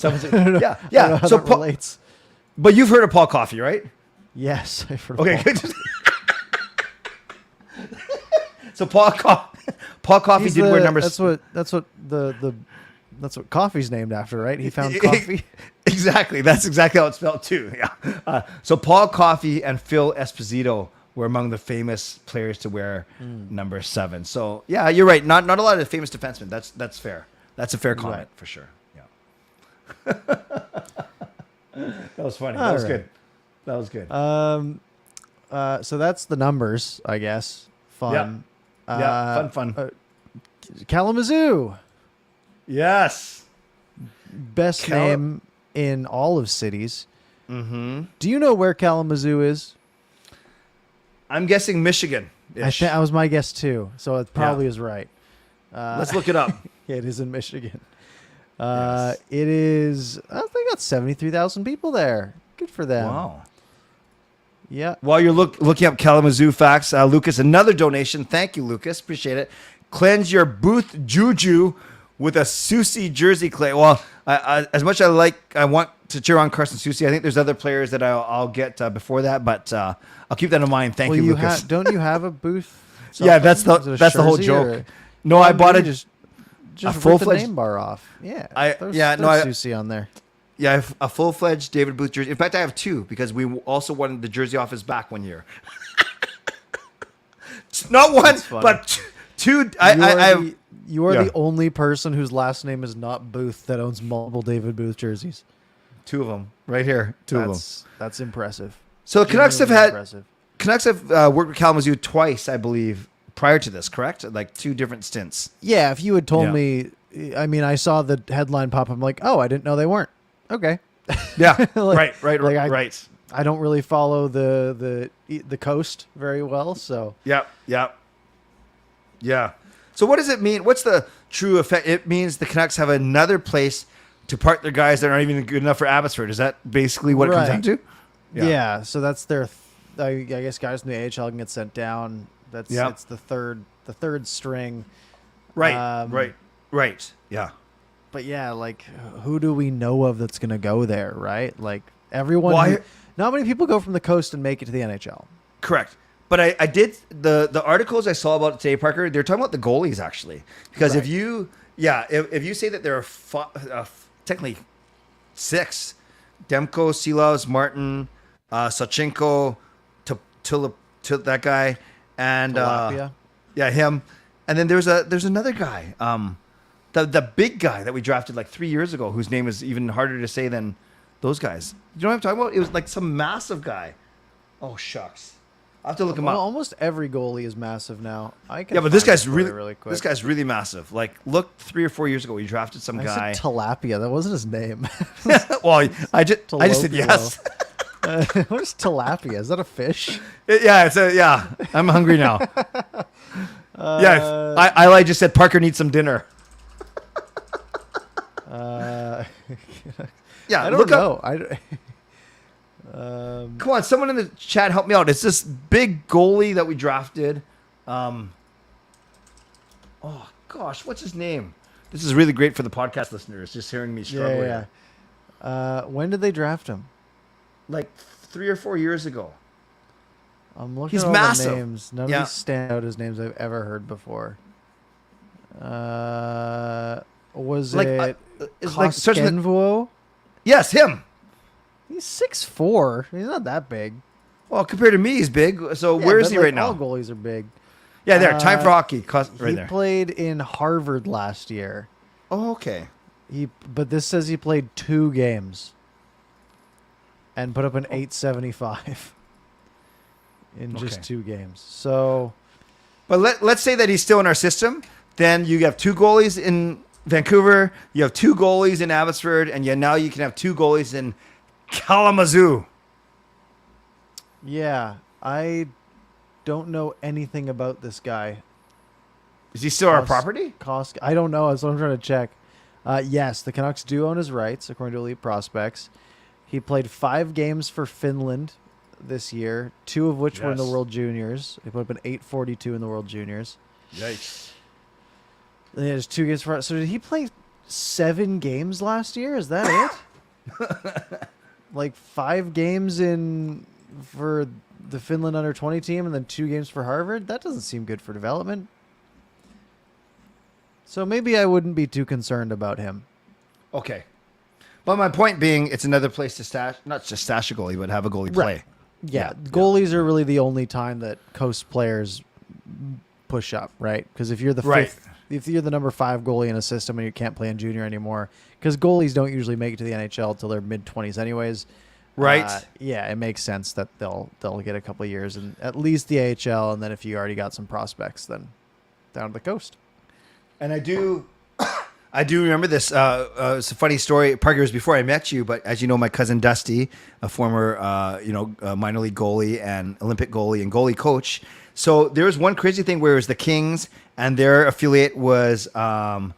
Yeah. I don't know how So that relates. But you've heard of Paul Coffey, right? Yes, I've heard of Okay, Paul. good. So Paul Coffey He's did wear number. That's what coffee's named after, right? He found coffee. Exactly. That's exactly how it's spelled too. Yeah. So Paul Coffey and Phil Esposito were among the famous players to wear number 7. So yeah, you're right. Not a lot of famous defensemen. That's fair. That's a fair comment for sure. Yeah. That was funny. That was good. That was good. So that's the numbers, I guess. Fun. Fun. Kalamazoo. Yes. Best name in all of cities. Mm-hmm. Do you know where Kalamazoo is? I'm guessing Michigan. That was my guess too. So it probably is right. Let's look it up. Yeah, it is in Michigan. Yes. It is. They got 73,000 people there. Good for them. Wow. Yeah. While you're looking up Kalamazoo facts, Lucas, another donation. Thank you, Lucas. Appreciate it. Cleanse your booth juju with a Soucy jersey, Clay. Well, as much as I want to cheer on Carson Soucy, I think there's other players that I'll get before that, but I'll keep that in mind. Thank you, Lucas. Don't you have a booth? Yeah, that's the whole joke. No, I bought just a rip full-fledged the name bar off. Yeah. There's Soucy on there. Yeah, I have a full-fledged David Booth jersey. In fact, I have 2 because we also wanted the jersey off his back one year. Not one, but 2. You are the only person whose last name is not Booth that owns multiple David Booth jerseys. 2 of them right here. 2 of them. That's impressive. So the Canucks have worked with Kalamazoo twice, I believe, prior to this. Correct? Like 2 different stints. Yeah. If you had told me, I mean, I saw the headline pop up. I'm like, oh, I didn't know they weren't. Okay. Yeah. Right. Right. I don't really follow the coast very well, so. Yeah. So what does it mean? What's the true effect? It means the Canucks have another place to park their guys that aren't even good enough for Abbotsford. Is that basically what it comes down to? Yeah. So that's their. I guess guys in the AHL can get sent down. It's the third string. Right. Yeah. But yeah, like who do we know of that's going to go there? Right. Like everyone. Not many people go from the coast and make it to the NHL. Correct. But I did the articles I saw about it today, Parker. They're talking about the goalies actually, because if you say that there are technically 6, Demko, Silovs, Martin, Sachenko, to that guy, and him, and then there's another guy, the big guy that we drafted like 3 years ago, whose name is even harder to say than those guys. You know what I'm talking about? It was like some massive guy. Oh shucks. I have to look him up. Almost every goalie is massive now. But this guy's really quick. This guy's really massive. Like, look, 3 or 4 years ago, we drafted some guy. Said tilapia. That wasn't his name. Well, I just said yes. What is tilapia? Is that a fish? Yeah. I'm hungry now. I just said Parker needs some dinner. I Yeah, don't know. Come on, someone in the chat help me out. It's this big goalie that we drafted. Oh gosh, what's his name? This is really great for the podcast listeners, just hearing me struggle. Yeah. When did they draft him? Like 3 or 4 years ago. I'm looking He's at all massive. the names. None of these stand out as names I've ever heard before. Was it Koskenvuo? Yes, him. He's 6'4". He's not that big. Well, compared to me, he's big. So where is he right now? All goalies are big. Yeah, there. Time for hockey. He played in Harvard last year. Oh, okay. But this says he played 2 games and put up an 875 in just 2 games. So, but let's say that he's still in our system. Then you have 2 goalies in Vancouver. You have 2 goalies in Abbotsford, and now you can have 2 goalies in Kalamazoo. Yeah, I don't know anything about this guy. Is he still our property? I don't know. That's what I'm trying to check. Yes, the Canucks do own his rights, according to Elite Prospects. He played 5 games for Finland this year, 2 of which were in the World Juniors. He put up an 842 in the World Juniors. Yikes. And he has 2 games for. So did he play 7 games last year? Is that it? like 5 games in for the Finland under 20 team and then 2 games for Harvard. That doesn't seem good for development. So maybe I wouldn't be too concerned about him. Okay. But my point being, it's another place to stash, not just stash a goalie, but have a goalie play. Right. Yeah, goalies are really the only time that coast players push up, right? Because if you're the fifth, if you're the number 5 goalie in a system and you can't play in junior anymore, because goalies don't usually make it to the NHL until they're mid-20s anyways. Right. Yeah, it makes sense that they'll get a couple of years in at least the AHL, and then if you already got some prospects, then down to the coast. And I do remember this. It's a funny story. Parker, it was before I met you, but as you know, my cousin Dusty, a former minor league goalie and Olympic goalie and goalie coach. So there was one crazy thing where it was the Kings and their affiliate was Ontario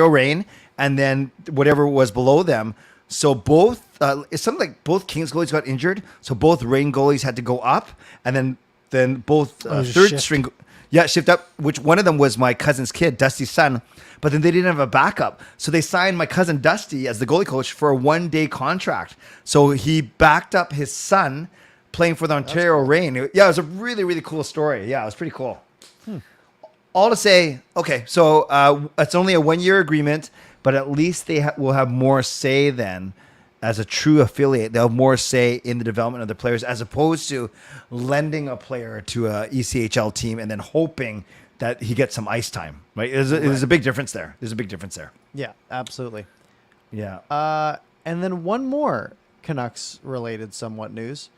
Reign, and then whatever was below them. So both it's something like both Kings goalies got injured. So both Reign goalies had to go up, and then both third string. Yeah, shift up, which one of them was my cousin's kid, Dusty's son. But then they didn't have a backup. So they signed my cousin Dusty as the goalie coach for a 1-day contract. So he backed up his son playing for the Ontario Reign. Yeah, it was a really, really cool story. Yeah, it was pretty cool. All to say, okay, so it's only a 1-year agreement, but at least they will have more say then. As a true affiliate, they'll have more say in the development of the players as opposed to lending a player to a ECHL team and then hoping that he gets some ice time. Right? There's a big difference there. There's a big difference there. Yeah, absolutely. Yeah. And then one more Canucks-related somewhat news.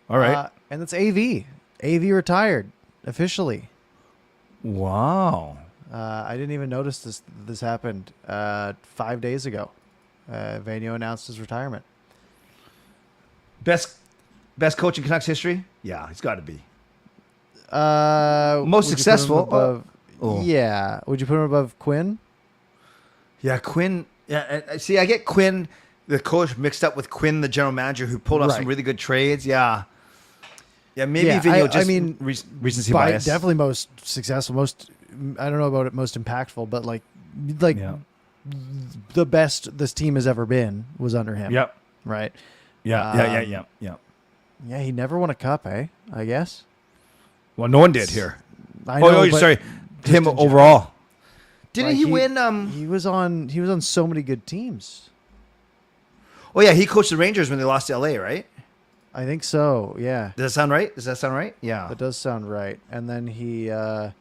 All right. And it's AV. AV retired officially. Wow. I didn't even notice this happened 5 days ago. Vigneault announced his retirement. Best coach in Canucks history? Yeah, he's got to be. Most successful? Above, yeah. Would you put him above Quinn? Yeah, Quinn. Yeah, see, I get Quinn, the coach, mixed up with Quinn, the general manager, who pulled off some really good trades. Yeah. Yeah, maybe Vigneault just recency bias. Definitely most successful, I don't know about it most impactful, but like the best this team has ever been was under him. Yep. Right. Yeah. Yeah, he never won a cup, I guess. Well, no one did here. I know. Sorry. Him overall. Didn't he win? He was on so many good teams. Oh yeah, he coached the Rangers when they lost to LA, right? I think so. Yeah. Does that sound right? Yeah. That does sound right. And then he, that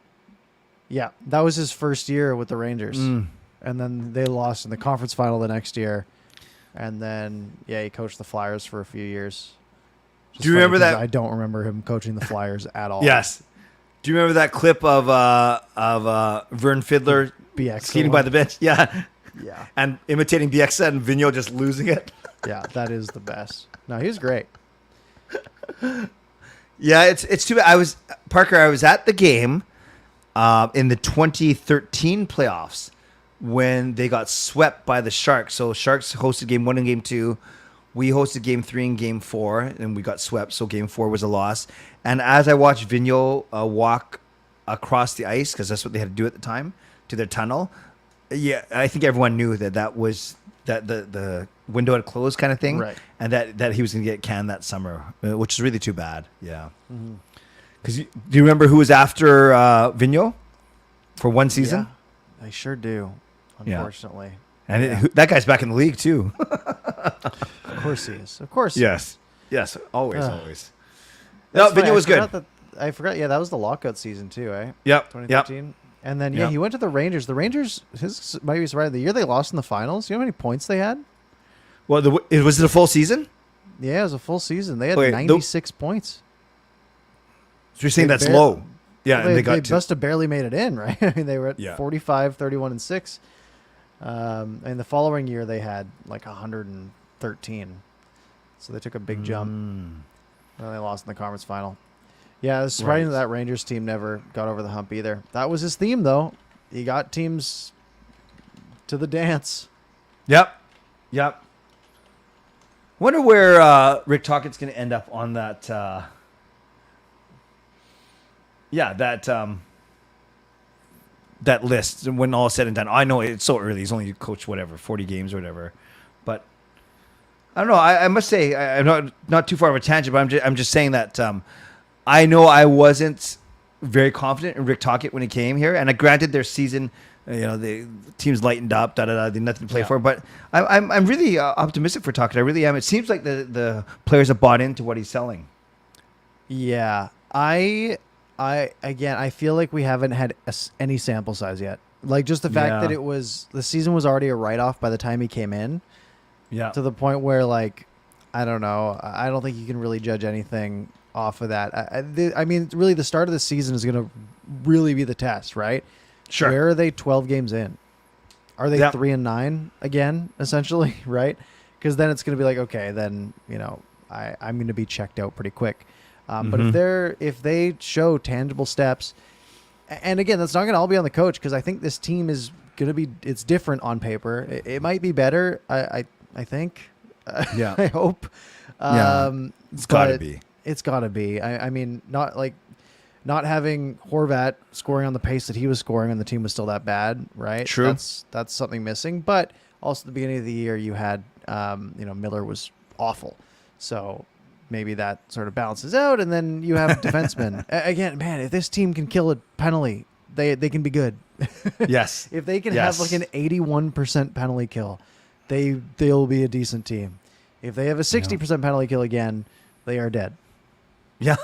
was his first year with the Rangers. And then they lost in the conference final the next year. And then, he coached the Flyers for a few years. Do you remember that? I don't remember him coaching the Flyers at all. Yes. Do you remember that clip of Vern Fiddler skating by the bench? Yeah. Yeah. And imitating Bieksa and Vigneault just losing it? Yeah, that is the best. No, he was great. Yeah, it's too bad. I was at the game in the 2013 playoffs when they got swept by the Sharks. So Sharks hosted game 1 and game 2. We hosted game 3 and game 4, and we got swept. So game 4 was a loss. And as I watched Vigneault walk across the ice, because that's what they had to do at the time, to their tunnel, I think everyone knew that was that the window had closed kind of thing, right? And that he was going to get canned that summer, which is really too bad. Yeah. Because do you remember who was after Vigneault for one season? Yeah, I sure do. Unfortunately, and that guy's back in the league too. Of course he is. Of course. Yes. Always. No, Vigneault was good. I forgot. Yeah, that was the lockout season too, eh? Yep. 2013. Yep. And then he went to the Rangers. The Rangers, his might be surprising. The year they lost in the finals, you know how many points they had? Well, was it a full season? Yeah, it was a full season. They had 96 points. So you're saying that's low? Yeah, and they must have barely made it in, right? I mean, they were at 45, 31, and 6. And the following year, they had like 113. So they took a big jump. And they lost in the conference final. Yeah, it's surprising that Rangers team never got over the hump either. That was his theme, though. He got teams to the dance. Yep. Wonder where Rick Tocchet's going to end up on that. That list when all is said and done. I know it's so early. He's only coached 40 games or whatever. But I don't know. I must say, I'm not too far of a tangent, but I'm just saying that I know I wasn't very confident in Rick Tocchet when he came here. And granted, their season, the team's lightened up, they had nothing to play for. But I'm really optimistic for Tocchet. I really am. It seems like the players have bought into what he's selling. Yeah, I feel like we haven't had any sample size yet. Like just the fact that the season was already a write-off by the time he came in. Yeah. To the point where, like, I don't know. I don't think you can really judge anything off of that. I mean, really, the start of the season is going to really be the test, right? Sure. Where are they 12 games in? Are they 3-9 again, essentially, right? Because then it's going to be like, okay, then, I'm going to be checked out pretty quick. But if they show tangible steps, and again, that's not going to all be on the coach, because I think this team is going to be, it's different on paper. It might be better. I think. Yeah. I hope. It's got to be. It's got to be. I mean, not having Horvat scoring on the pace that he was scoring and the team was still that bad, right? True. That's something missing. But also at the beginning of the year, you had, Miller was awful. So maybe that sort of balances out. And then you have defensemen. Again, man, if this team can kill a penalty, they can be good. Yes. If they can have like an 81% penalty kill, they'll be a decent team. If they have a 60% penalty kill again, they are dead. Yeah.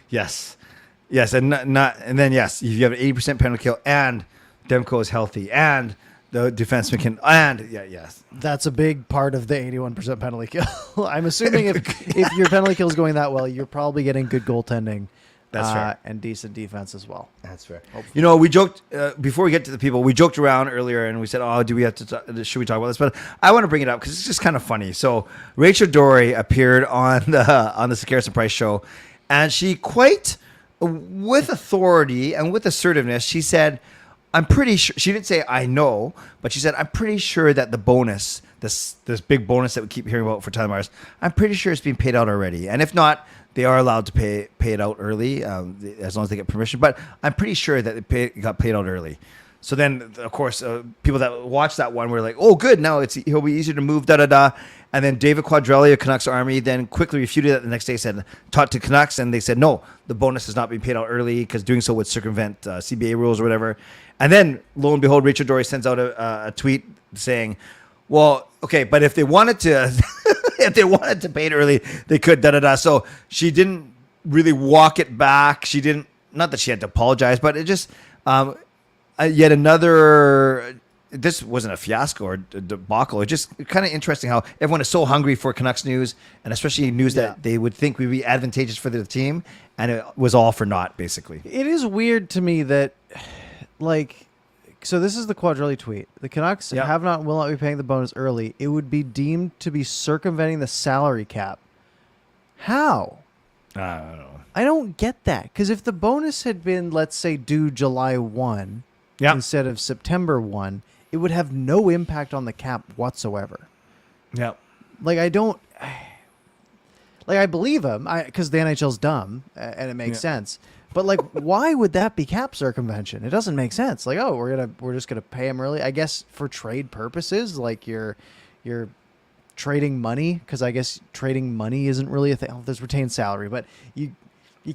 Yes. Yes. And if you have an 80% penalty kill and Demko is healthy and the defenseman can, yes. That's a big part of the 81% penalty kill. I'm assuming if your penalty kill is going that well, you're probably getting good goaltending. That's fair. And decent defense as well. That's fair. Hopefully. We joked before we get to the people. We joked around earlier and we said, "Oh, do we have to? Should we talk about this?" But I want to bring it up because it's just kind of funny. So Rachel Dory appeared on the Sekeres and Price show, and she quite with authority and with assertiveness, she said, "I'm pretty sure." She didn't say "I know," but she said, "I'm pretty sure that the bonus, this big bonus that we keep hearing about for Tyler Myers, I'm pretty sure it's being paid out already, and if not." They are allowed to pay it out early as long as they get permission. But I'm pretty sure that it got paid out early. So then, of course, people that watched that one were like, "Oh, good! Now he'll be easier to move." And then David Quadrelli of Canucks Army then quickly refuted that the next day. Said talked to Canucks and they said no, the bonus has not been paid out early because doing so would circumvent CBA rules or whatever. And then lo and behold, Rachel Dory sends out a tweet saying, "Well, okay, but if they wanted to." If they wanted to pay it early, they could. So she didn't really walk it back. She didn't. Not that she had to apologize, but it just yet another. This wasn't a fiasco or a debacle. It's just kind of interesting how everyone is so hungry for Canucks news, and especially news that they would think would be advantageous for the team, and it was all for naught, basically. It is weird to me that, like. So this is the Quadrelli tweet. The Canucks will not be paying the bonus early. It would be deemed to be circumventing the salary cap. How? I don't know. I don't get that. Because if the bonus had been, let's say, due July 1 instead of September 1, it would have no impact on the cap whatsoever. Yeah. Like, I don't... Like, I believe him because the NHL's dumb and it makes sense. But like, why would that be cap circumvention? It doesn't make sense. Like, oh, we're just gonna pay him early. I guess for trade purposes, like you're trading money, because I guess trading money isn't really a thing. Oh, there's retained salary, but you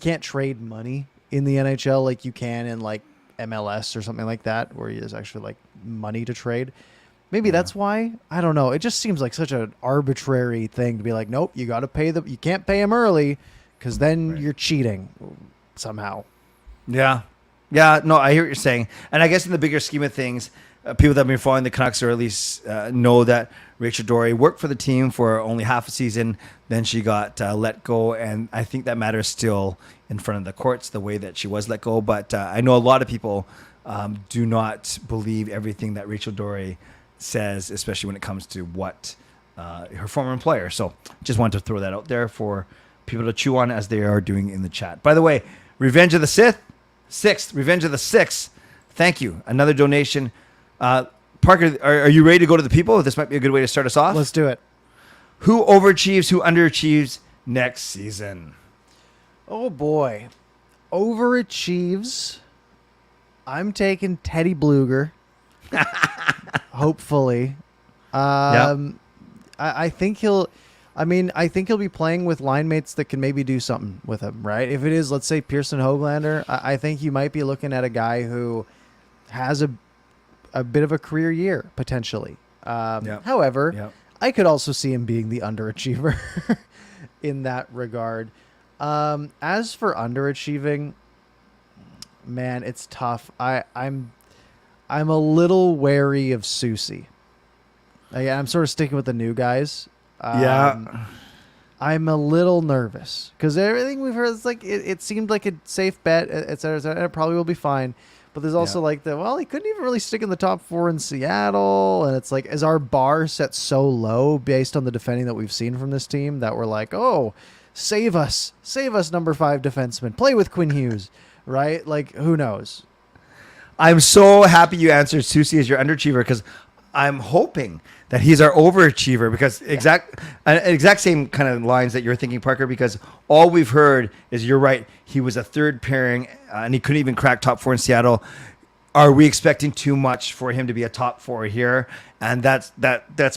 can't trade money in the NHL like you can in like MLS or something like that, where there's actually like money to trade. Maybe that's why. I don't know. It just seems like such an arbitrary thing to be like, nope, you got to pay you can't pay him early because then you're cheating somehow. Yeah. No, I hear what you're saying. And I guess in the bigger scheme of things, people that have been following the Canucks or at least know that Rachel Dory worked for the team for only half a season. Then she got let go. And I think that matters still in front of the courts, the way that she was let go. But I know a lot of people do not believe everything that Rachel Dory says, especially when it comes to what her former employer. So just wanted to throw that out there for people to chew on as they are doing in the chat. By the way, Revenge of the Sixth. Thank you. Another donation. Parker, are you ready to go to the people? This might be a good way to start us off. Let's do it. Who overachieves, who underachieves next season? Oh, boy. Overachieves. I'm taking Teddy Bluger. Hopefully. I think he'll. I mean, I think he'll be playing with line mates that can maybe do something with him, right? If it is, let's say, Pearson Hoglander, I think you might be looking at a guy who has a bit of a career year, potentially. However, I could also see him being the underachiever in that regard. As for underachieving, man, it's tough. I'm a little wary of Susie. I'm sort of sticking with the new guys. I'm a little nervous because everything we've heard is like it seemed like a safe bet, et cetera, et cetera, and it probably will be fine. But there's also like he couldn't even really stick in the top 4 in Seattle, and it's like, is our bar set so low based on the defending that we've seen from this team that we're like, oh, save us, number 5 defenseman, play with Quinn Hughes, right? Like, who knows? I'm so happy you answered Susie as your underachiever because I'm hoping that he's our overachiever because exact same kind of lines that you're thinking, Parker, because all we've heard is you're right. He was a third pairing and he couldn't even crack top 4 in Seattle. Are we expecting too much for him to be a top 4 here? And that's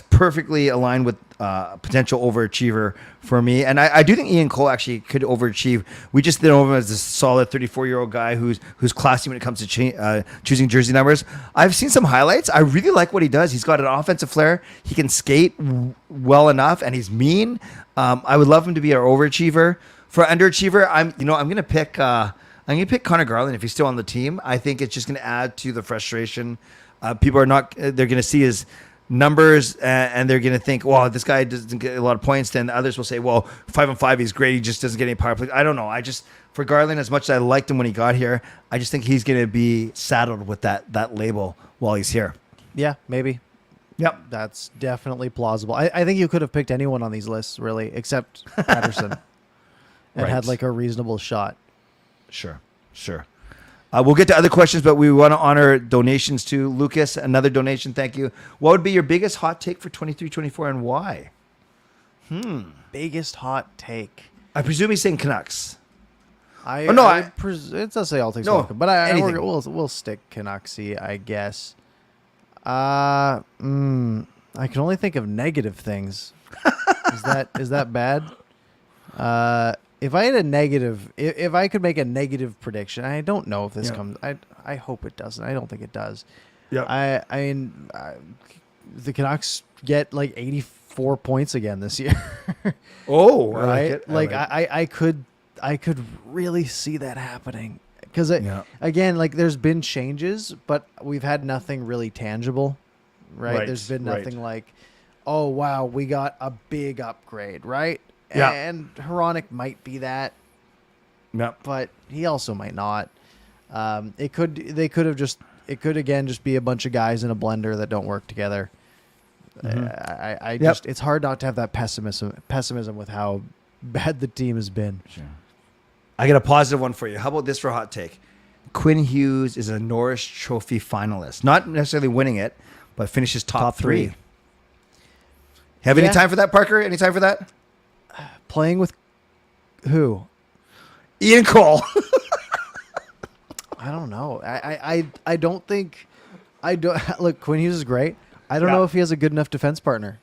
perfectly aligned with potential overachiever for me. And I do think Ian Cole actually could overachieve. We just think of him as a solid 34-year-old guy who's classy when it comes to choosing jersey numbers. I've seen some highlights. I really like what he does. He's got an offensive flair. He can skate well enough, and he's mean. I would love him to be our overachiever. For underachiever, I'm going to pick Connor Garland if he's still on the team. I think it's just going to add to the frustration. People they're going to see his numbers and they're going to think, well, this guy doesn't get a lot of points. Then others will say, well, 5-on-5, he's great. He just doesn't get any power plays. I don't know. For Garland, as much as I liked him when he got here, I just think he's going to be saddled with that label while he's here. Yeah, maybe. Yep. That's definitely plausible. I think you could have picked anyone on these lists, really, except Patterson. And had like a reasonable shot. Sure. We'll get to other questions, but we want to honor donations too. Lucas, another donation. Thank you. What would be your biggest hot take for 23-24 and why? Biggest hot take. I presume he's saying Canucks. It does say all takes welcome, but we'll stick Canucksy, I guess. I can only think of negative things. Is that bad? If I had a negative, if I could make a negative prediction, I don't know if this comes. I hope it doesn't. I don't think it does. Yeah. I mean, the Canucks get like 84 points again this year. Oh, right. I could really see that happening because again, like there's been changes, but we've had nothing really tangible. Right. There's been nothing like, oh wow, we got a big upgrade. Right. Yeah. And Hronik might be that. Yeah. But he also might not. It could again just be a bunch of guys in a blender that don't work together. It's hard not to have that pessimism with how bad the team has been. Sure. I got a positive one for you. How about this for a hot take? Quinn Hughes is a Norris Trophy finalist. Not necessarily winning it, but finishes top 3. Have any time for that, Parker? Any time for that? Playing with who? Ian Cole. I don't know. I don't think. Look, Quinn Hughes is great. I don't know if he has a good enough defense partner.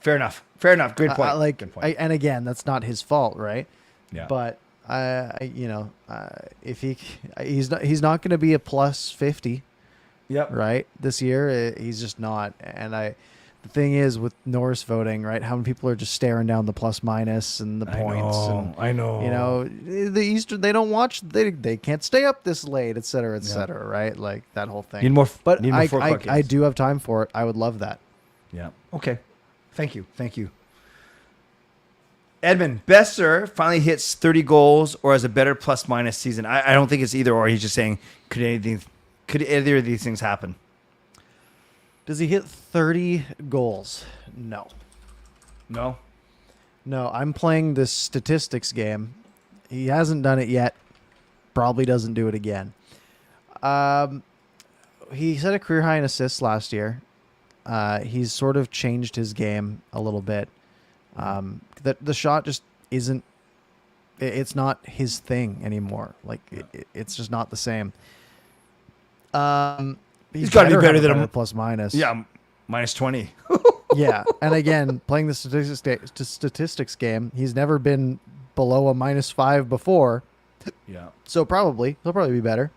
Fair enough. Good point. Good point. And again, that's not his fault, right? Yeah. But if he's not going to be a plus 50. Yep. Right. This year, he's just not. And the thing is with Norris voting, right? How many people are just staring down the plus minus and the points? I know. The Eastern, they don't watch. They can't stay up this late, et cetera, right? Like that whole thing. But I do have time for it. I would love that. Yeah. Okay. Thank you. Edmund Besser finally hits 30 goals or has a better plus minus season. I don't think it's either or. He's just saying, could either of these things happen? Does he hit 30 goals? No. I'm playing this statistics game. He hasn't done it yet. Probably doesn't do it again. He set a career high in assists last year. He's sort of changed his game a little bit. The shot just isn't. It's not his thing anymore. Like it's just not the same. He's got to be better than a plus minus. Yeah, minus 20. Yeah, and again, playing the statistics game, he's never been below a -5 before, Yeah. so he'll probably be better.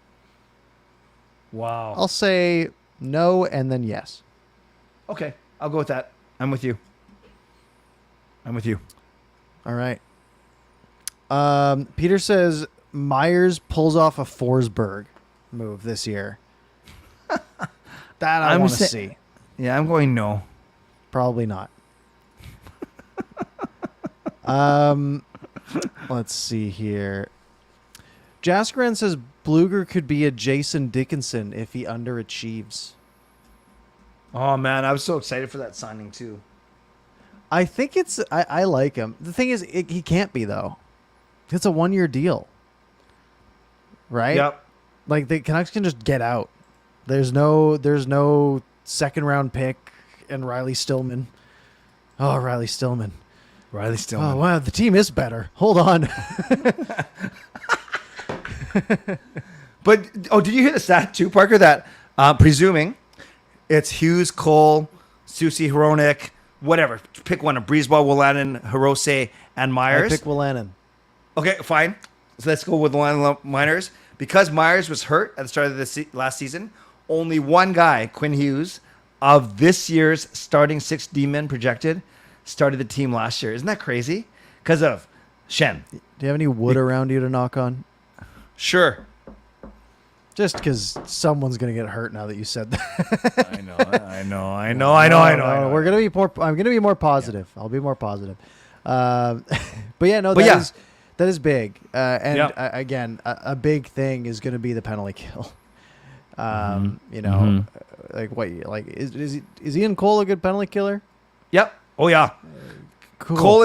Wow. I'll say no and then yes. Okay, I'll go with that. I'm with you. All right. Peter says Myers pulls off a Forsberg move this year. That I want to see. Yeah, I'm going no. Probably not. Let's see here. Jaskran says Bluger could be a Jason Dickinson if he underachieves. Oh man, I was so excited for that signing too. I think I like him. The thing is, he can't be though. It's a 1-year deal, right? Yep. Like the Canucks can just get out. There's no second round pick and Riley Stillman. Oh, Riley Stillman. Oh wow, the team is better. Hold on. But did you hear the stat too, Parker? That presuming it's Hughes, Cole, Susie, Hronik, whatever. Pick one of Brisebois, Wolanin, Hirose, and Myers. I pick Wolanin. Okay, fine. So let's go with Wolanin Myers. Because Myers was hurt at the start of the last season, only one guy, Quinn Hughes, of this year's starting 6 D-men projected, started the team last year. Isn't that crazy? Because of Shen. Do you have any wood around you to knock on? Sure. Just because someone's gonna get hurt now that you said that. I know. We're gonna be more. I'm gonna be more positive. Yeah. I'll be more positive. But yeah, no, that is big. And again, a big thing is gonna be the penalty kill. You know, is Ian Cole a good penalty killer? Yep. Oh yeah. Cool. Cole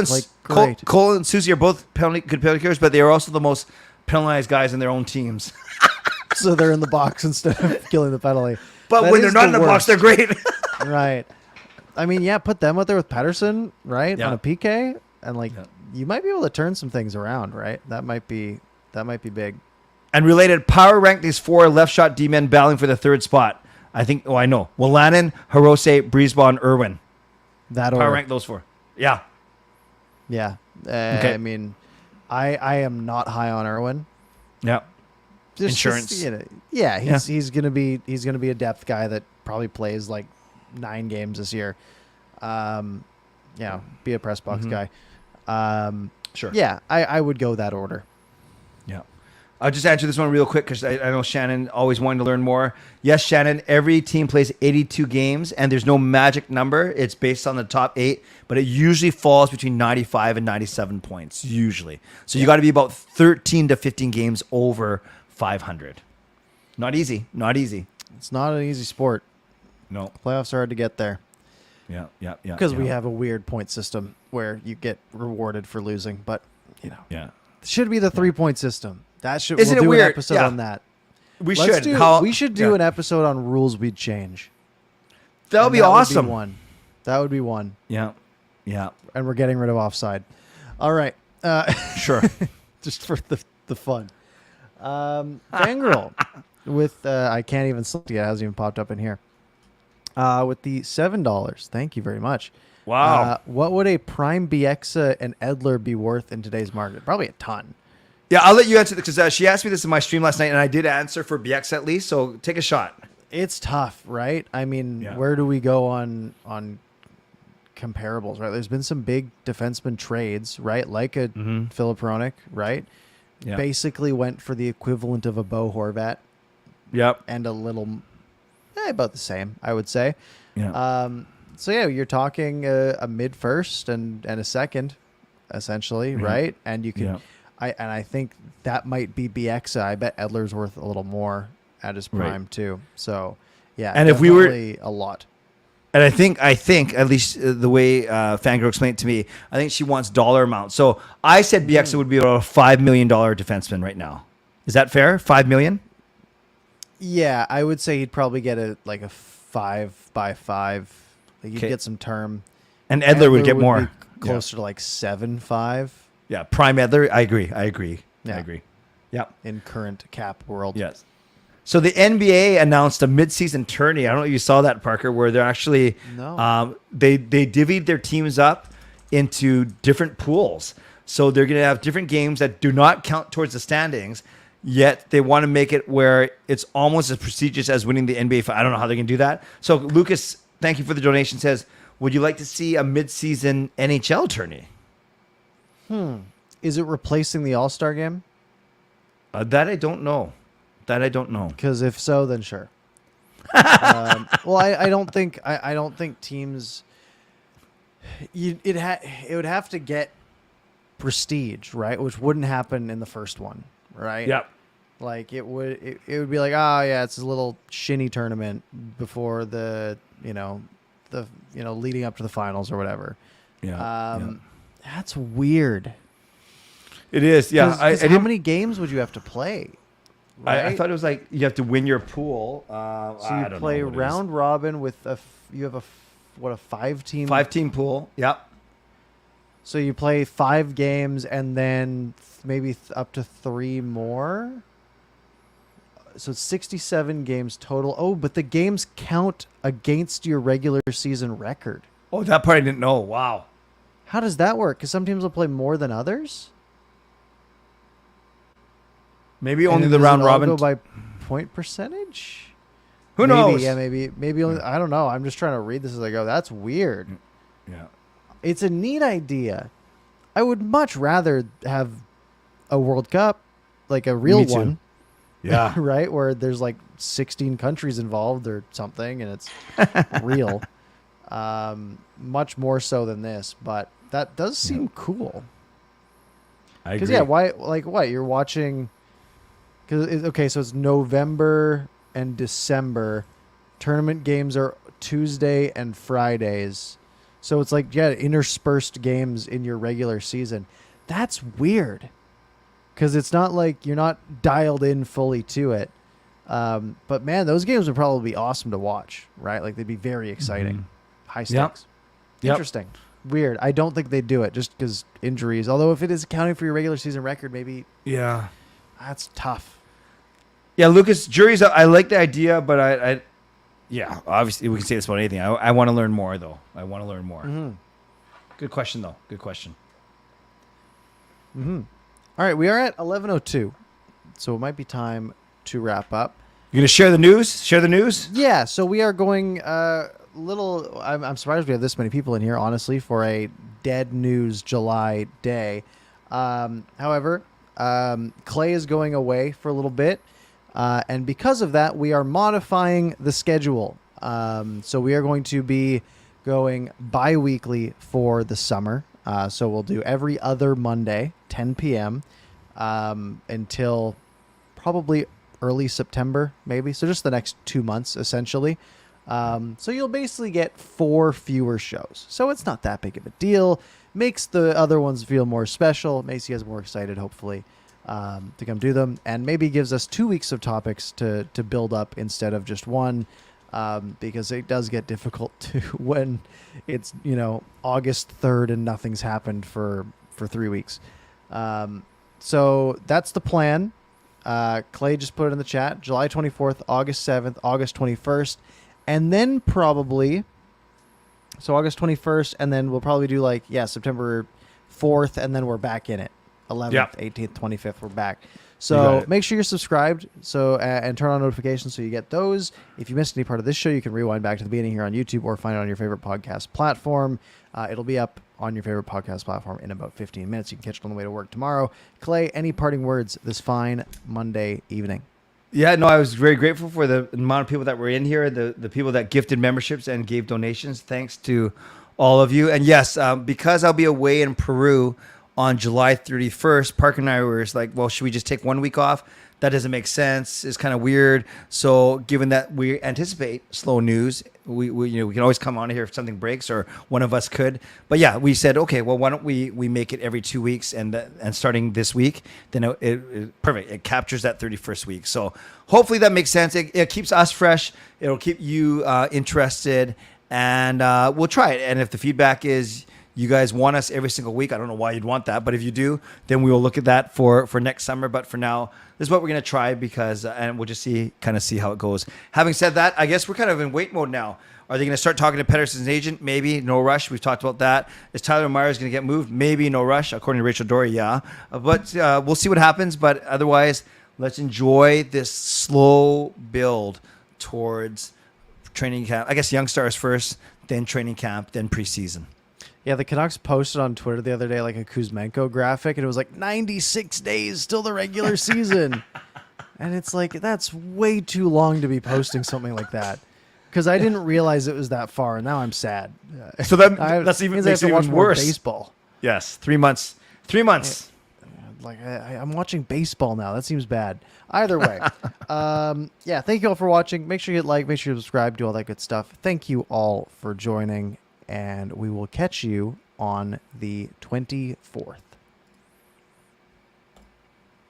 and Susie are both good penalty killers, but they are also the most penalized guys in their own teams. So they're in the box instead of killing the penalty. But when they're not in the box, they're great. Right. I mean, yeah, put them out there with Pettersson, right? Yeah. On a PK, and you might be able to turn some things around, right? That might be big. And related, power rank these 4 left shot D-men battling for the 3rd spot. I think. Oh, I know. Wolanin, Hirose, Brisebois, and Irwin. That power rank those 4. Yeah. Yeah. Okay. I mean, I am not high on Irwin. Yeah. Insurance. He's gonna be a depth guy that probably plays like 9 games this year. Be a press box guy. Sure. Yeah, I would go that order. Yeah. I'll just answer this one real quick because I know Shannon always wanted to learn more. Yes, Shannon, every team plays 82 games and there's no magic number. It's based on the top 8, but it usually falls between 95 and 97 points, usually. So you got to be about 13 to 15 games over 500. Not easy. It's not an easy sport. No. Playoffs are hard to get there. Yeah. Because we have a weird point system where you get rewarded for losing, but it should be the 3-point system. That should. Isn't we'll it do weird? an episode on that. We should do an episode on rules we'd change. That would be awesome. That would be one. Yeah. And we're getting rid of offside. All right. Sure. Just for the fun. Fangirl with I can't even select it. It hasn't even popped up in here. With the $7. Thank you very much. Wow. What would a prime Bieksa and Edler be worth in today's market? Probably a ton. Yeah, I'll let you answer this because she asked me this in my stream last night, and I did answer for BX at least. So take a shot. It's tough, right? I mean, where do we go on comparables? Right? There's been some big defenseman trades, right? Like a Filip Hronik, right? Yeah. Basically went for the equivalent of a Bo Horvat. Yep. And a little, about the same, I would say. Yeah. So you're talking a mid first and a second, essentially, right? And you can. Yeah. I think that might be BX. I bet Edler's worth a little more at his prime too. So, and if we were a lot, and I think at least the way Fangirl explained it to me, I think she wants dollar amount. So I said BX would be about a $5 million defenseman right now. Is that fair? $5 million? Yeah, I would say he'd probably get a 5x5. Like you'd get some term, and Edler would get more, closer to like 7.5. Yeah, prime Edler. I agree. Yeah. I agree. Yeah. In current cap world. Yes. So the NBA announced a midseason tourney. I don't know if you saw that, Parker, where they're actually they divvied their teams up into different pools. So they're going to have different games that do not count towards the standings, yet they want to make it where it's almost as prestigious as winning the NBA. I don't know how they're going to do that. So Lucas, thank you for the donation, says, would you like to see a midseason NHL tourney? Is it replacing the All-Star game? That I don't know. Because if so, then sure. Well, I don't think teams. It would have to get prestige, right? Which wouldn't happen in the first one, right? Yep. Like it would be like, oh yeah, it's a little shinny tournament before the leading up to the finals or whatever. Yeah. That's weird. It is. Yeah. How many games would you have to play? Right? I thought it was like you have to win your pool. So you play round robin with you have a 5-team 5-team pool. Yep. So you play 5 games and then maybe up to 3 more. So it's 67 games total. Oh, but the games count against your regular season record. Oh, that part I didn't know. Wow. How does that work? Because some teams will play more than others. Maybe only the round robin. Go by point percentage. Who knows? Yeah, maybe only. I don't know. I'm just trying to read this as I go. That's weird. Yeah. It's a neat idea. I would much rather have a World Cup, like a real one. Yeah. Right? Where there's like 16 countries involved or something and it's real. Much more so than this, but that does seem cool. I agree. Because, why, like, what? You're watching. Okay, so it's November and December. Tournament games are Tuesday and Fridays. So it's like, interspersed games in your regular season. That's weird. Because it's not like you're not dialed in fully to it. But, man, those games would probably be awesome to watch, right? Like, they'd be very exciting. Mm-hmm. High stakes. Yep. Interesting. Weird. I don't think they'd do it just because injuries. Although if it is accounting for your regular season record, maybe. Yeah. That's tough. Yeah, Lucas, jury's out. I like the idea, but obviously we can say this about anything. I want to learn more, though. I want to learn more. Mm-hmm. Good question, though. Good question. Mm-hmm. All right, we are at 11:02, so it might be time to wrap up. You gonna share the news? Share the news? Yeah. So we are going little. I'm surprised we have this many people in here, honestly, for a Dead News July day. However, Clay is going away for a little bit. And because of that, we are modifying the schedule. So we are going to be going bi-weekly for the summer. So we'll do every other Monday, 10 p.m. Until probably early September, maybe. So just the next 2 months, essentially. So you'll basically get 4 fewer shows. So it's not that big of a deal. Makes the other ones feel more special. Makes you guys more excited, hopefully. To come do them, and maybe gives us 2 weeks of topics to build up instead of just one, because it does get difficult to when it's August 3rd and nothing's happened for 3 weeks. So that's the plan. Clay just put it in the chat: July 24th, August 7th, August 21st, and then probably August 21st, and then we'll probably do September 4th, and then we're back in it. 11th, 18th, 25th, we're back. So make sure you're subscribed and turn on notifications so you get those. If you missed any part of this show, you can rewind back to the beginning here on YouTube or find it on your favorite podcast platform. It'll be up on your favorite podcast platform in about 15 minutes. You can catch it on the way to work tomorrow. Clay, any parting words this fine Monday evening? Yeah, no, I was very grateful for the amount of people that were in here, the people that gifted memberships and gave donations. Thanks to all of you. And yes, because I'll be away in Peru on July 31st, Parker and I were like, well, should we just take 1 week off? That doesn't make sense. It's kind of weird. So given that we anticipate slow news, we can always come on here if something breaks, or one of us could. But yeah, we said, okay, well, why don't we make it every 2 weeks, and starting this week, then it perfect. It captures that 31st week. So hopefully that makes sense. It keeps us fresh. It'll keep you interested, and we'll try it. And if the feedback is, You guys want us every single week. I don't know why you'd want that, but if you do, then we will look at that for next summer. But for now, this is what we're going to try because, and we'll just see how it goes. Having said that, I guess we're kind of in wait mode now. Are they going to start talking to Pettersson's agent? Maybe. No rush. We've talked about that. Is Tyler Myers going to get moved? Maybe. No rush. According to Rachel Dory, yeah. But we'll see what happens. But otherwise, let's enjoy this slow build towards training camp. I guess young stars first, then training camp, then preseason. Yeah, the Canucks posted on Twitter the other day like a Kuzmenko graphic, and it was like 96 days till the regular season. And it's like, that's way too long to be posting something like that. Because I didn't realize it was that far, and now I'm sad. So that's even, makes it even worse. Baseball. Yes, 3 months. 3 months. Like I'm watching baseball now. That seems bad. Either way, yeah. Thank you all for watching. Make sure you hit like. Make sure you subscribe. Do all that good stuff. Thank you all for joining, and we will catch you on the 24th.